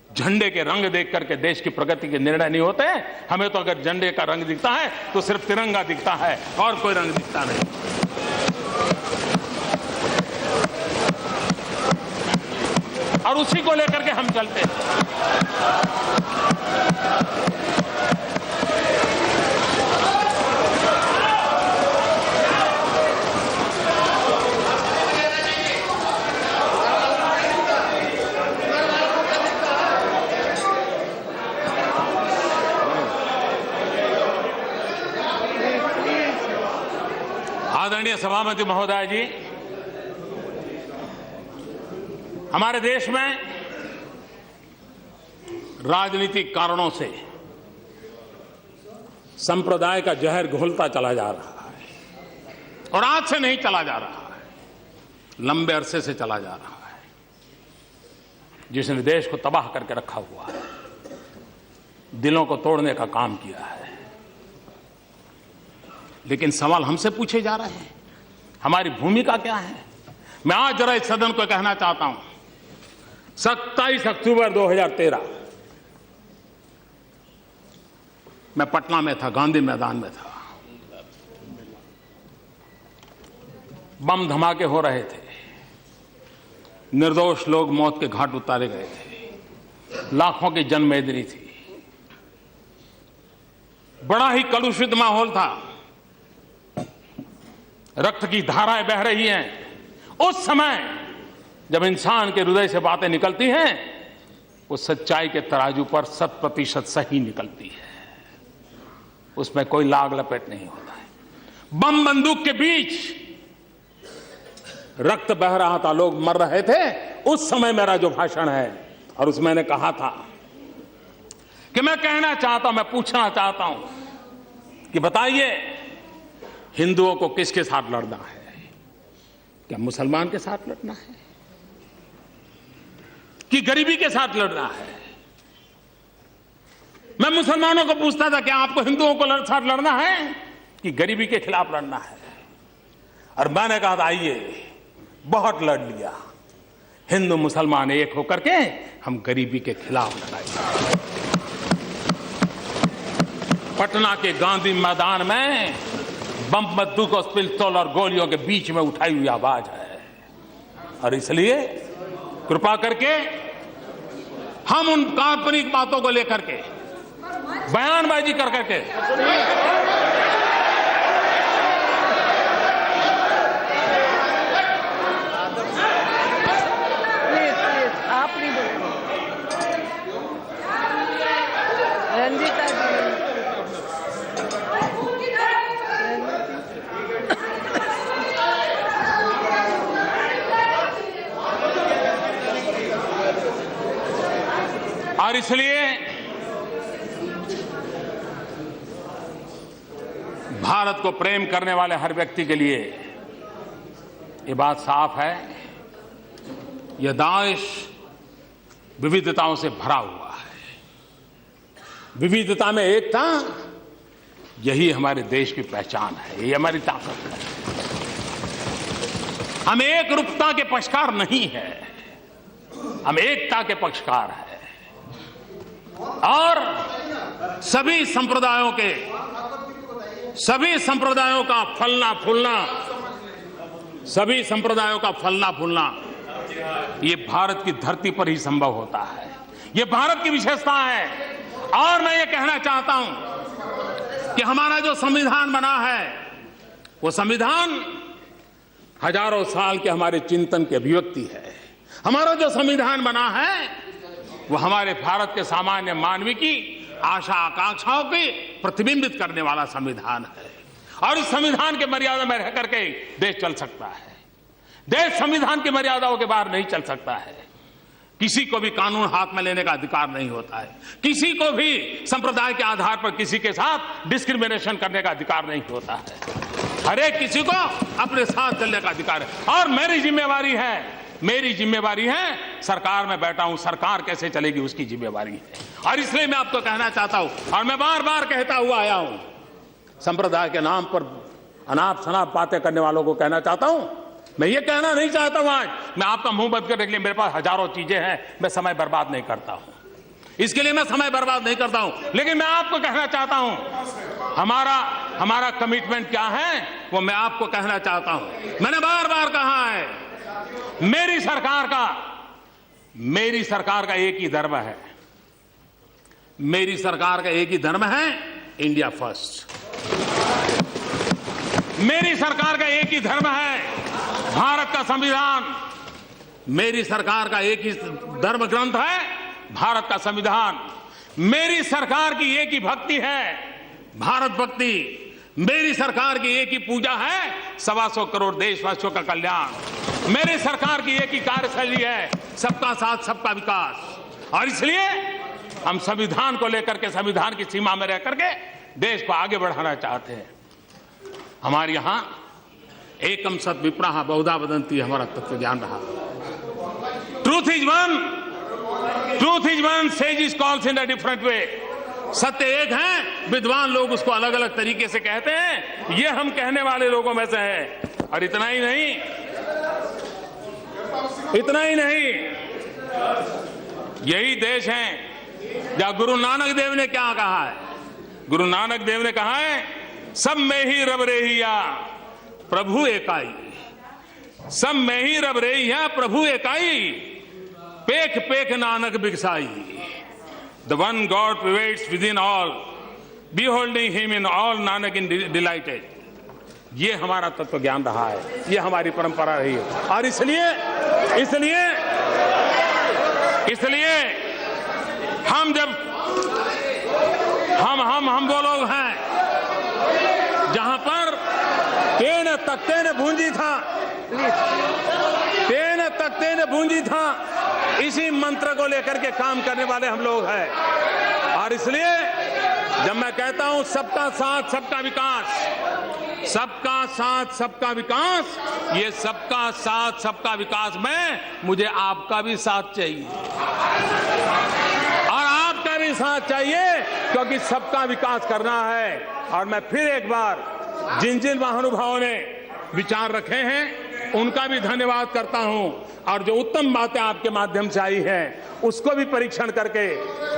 S3: झंडे के रंग देख करके देश की प्रगति के निर्णय नहीं होते। हमें तो अगर झंडे का रंग दिखता है तो सिर्फ तिरंगा दिखता है और कोई रंग दिखता नहीं। और उसी को लेकर के हम चलते हैं। आदरणीय सभापति महोदय जी, हमारे देश में राजनीतिक कारणों से संप्रदाय का जहर घोलता चला जा रहा है, और आज से नहीं चला जा रहा है, लंबे अरसे से चला जा रहा है, जिसने देश को तबाह करके रखा हुआ है, दिलों को तोड़ने का काम किया है। लेकिन सवाल हमसे पूछे जा रहे हैं, हमारी भूमिका क्या है? मैं आज जरा इस सदन को कहना चाहता हूं, 27 अक्टूबर 2013 मैं पटना में था, गांधी मैदान में था। बम धमाके हो रहे थे, निर्दोष लोग मौत के घाट उतारे गए थे, लाखों की जनमेदनी थी, बड़ा ही कलुषित माहौल था, रक्त की धाराएं बह रही हैं। उस समय जब इंसान के हृदय से बातें निकलती हैं वो सच्चाई के तराजू पर 100% सही निकलती है, उसमें कोई लाग लपेट नहीं होता है। बम बंदूक के बीच रक्त बह रहा था, लोग मर रहे थे, उस समय मेरा जो भाषण है, और उसमें मैंने कहा था कि मैं कहना चाहता हूं, मैं पूछना चाहता हूं कि बताइए हिंदुओं को किसके साथ लड़ना है? क्या मुसलमान के साथ लड़ना है कि गरीबी के साथ लड़ना है? मैं मुसलमानों को पूछता था, क्या आपको हिंदुओं को साथ लड़ना है कि गरीबी के खिलाफ लड़ना है? और मैंने कहा था आइए, बहुत लड़ लिया, हिंदू मुसलमान एक होकर के हम गरीबी के खिलाफ लड़ाएंगे। पटना के गांधी मैदान में बम बंदूक और पिस्तौल और गोलियों के बीच में उठाई हुई आवाज है, और इसलिए कृपा करके हम उन काल्पनिक बातों को लेकर के बयानबाजी कर करके
S2: आप नहीं बोलो। रंजीता जी,
S3: और इसलिए भारत को प्रेम करने वाले हर व्यक्ति के लिए ये बात साफ है, यह देश विविधताओं से भरा हुआ है। विविधता में एकता, यही हमारे देश की पहचान है, ये हमारी ताकत है। हम एक रूपता के पक्षकार नहीं है, हम एकता के पक्षकार हैं, और सभी संप्रदायों का फलना फूलना ये भारत की धरती पर ही संभव होता है। ये भारत की विशेषता है। और मैं ये कहना चाहता हूं कि हमारा जो संविधान बना है, वो संविधान हजारों साल के हमारे चिंतन की अभिव्यक्ति है। हमारा जो संविधान बना है, वो हमारे भारत के सामान्य मानवी की आशा आकांक्षाओं को प्रतिबिंबित करने वाला संविधान है। और इस संविधान के मर्यादा में रह करके देश चल सकता है। देश संविधान की मर्यादाओं के बाहर नहीं चल सकता है। किसी को भी कानून हाथ में लेने का अधिकार नहीं होता है। किसी को भी संप्रदाय के आधार पर किसी के साथ डिस्क्रिमिनेशन करने का अधिकार नहीं होता है। हर एक किसी को अपने साथ चलने का अधिकार है। और मेरी जिम्मेवारी है, सरकार में बैठा हूं, सरकार कैसे चलेगी उसकी जिम्मेवारी है। और इसलिए मैं आपको कहना चाहता हूं, और मैं बार बार कहता हुआ आया हूं, संप्रदाय के नाम पर अनाप शनाप बातें करने वालों को कहना चाहता हूं, मैं ये कहना नहीं चाहता हूं आज मैं आपका मुंह बंद करने के लिए, मेरे पास हजारों चीजें हैं, मैं समय बर्बाद नहीं करता हूं, इसके लिए मैं समय बर्बाद नहीं करता हूं। लेकिन मैं आपको कहना चाहता हूं, हमारा कमिटमेंट क्या है वो मैं आपको कहना चाहता हूं। मैंने बार बार कहा है, मेरी सरकार का एक ही धर्म है, मेरी सरकार का एक ही धर्म है, इंडिया फर्स्ट। मेरी सरकार का एक ही धर्म है, भारत का संविधान। मेरी सरकार का एक ही धर्म ग्रंथ है, भारत का संविधान। मेरी सरकार की एक ही भक्ति है, भारत भक्ति। मेरी सरकार की एक ही पूजा है, 125 करोड़ देशवासियों का कल्याण। मेरी सरकार की एक ही कार्यशैली है, सबका साथ सबका विकास। और इसलिए हम संविधान को लेकर के, संविधान की सीमा में रह करके देश को आगे बढ़ाना चाहते हैं। हमारे यहां एकम सत विप्रः बहुधा वदन्ति हमारा तत्व ज्ञान रहा। Truth is one, says is calls in a different way. सत्य एक है, विद्वान लोग उसको अलग अलग तरीके से कहते हैं। ये हम कहने वाले लोगों में से है। और इतना ही नहीं, यही देश है जहां गुरु नानक देव ने क्या कहा है। गुरु नानक देव ने कहा है, सब में ही रब रेहिया प्रभु एकाई। सब में ही रब रेहिया प्रभु एकाई, पेख पेख Nanak बिगसाई। The one God pervades within all, beholding him in all, Nanak in delighted. ये हमारा तत्व ज्ञान रहा है, ये हमारी परंपरा रही है। और इसलिए हम जब हम वो लोग हैं जहां पर तेन तख्ते ने भूंजी था, तेन तख्ते ने भूंजी था, इसी मंत्र को लेकर के काम करने वाले हम लोग हैं। और इसलिए जब मैं कहता हूं सबका साथ सबका विकास, सबका साथ सबका विकास, ये सबका साथ सबका विकास में मुझे आपका भी साथ चाहिए और आपका भी साथ चाहिए, क्योंकि सबका विकास करना है। और मैं फिर एक बार जिन जिन महानुभावों ने विचार रखे हैं उनका भी धन्यवाद करता हूं, और जो उत्तम बातें आपके माध्यम से आई हैं उसको भी परीक्षण करके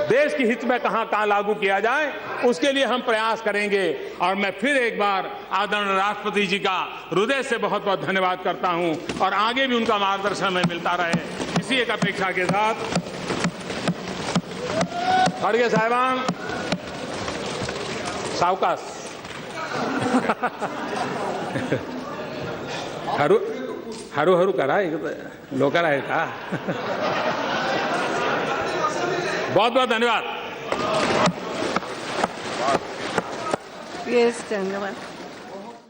S3: देश के हित में कहां लागू किया जाए उसके लिए हम प्रयास करेंगे। और मैं फिर एक बार आदरणीय राष्ट्रपति जी का हृदय से बहुत बहुत धन्यवाद करता हूं और आगे भी उनका मार्गदर्शन हमें मिलता रहे, इसी एक अपेक्षा के साथ। खड़गे साहिबान सावकाश हरू हरू करा लोकल है का बहुत बहुत धन्यवाद।
S2: यस, धन्यवाद।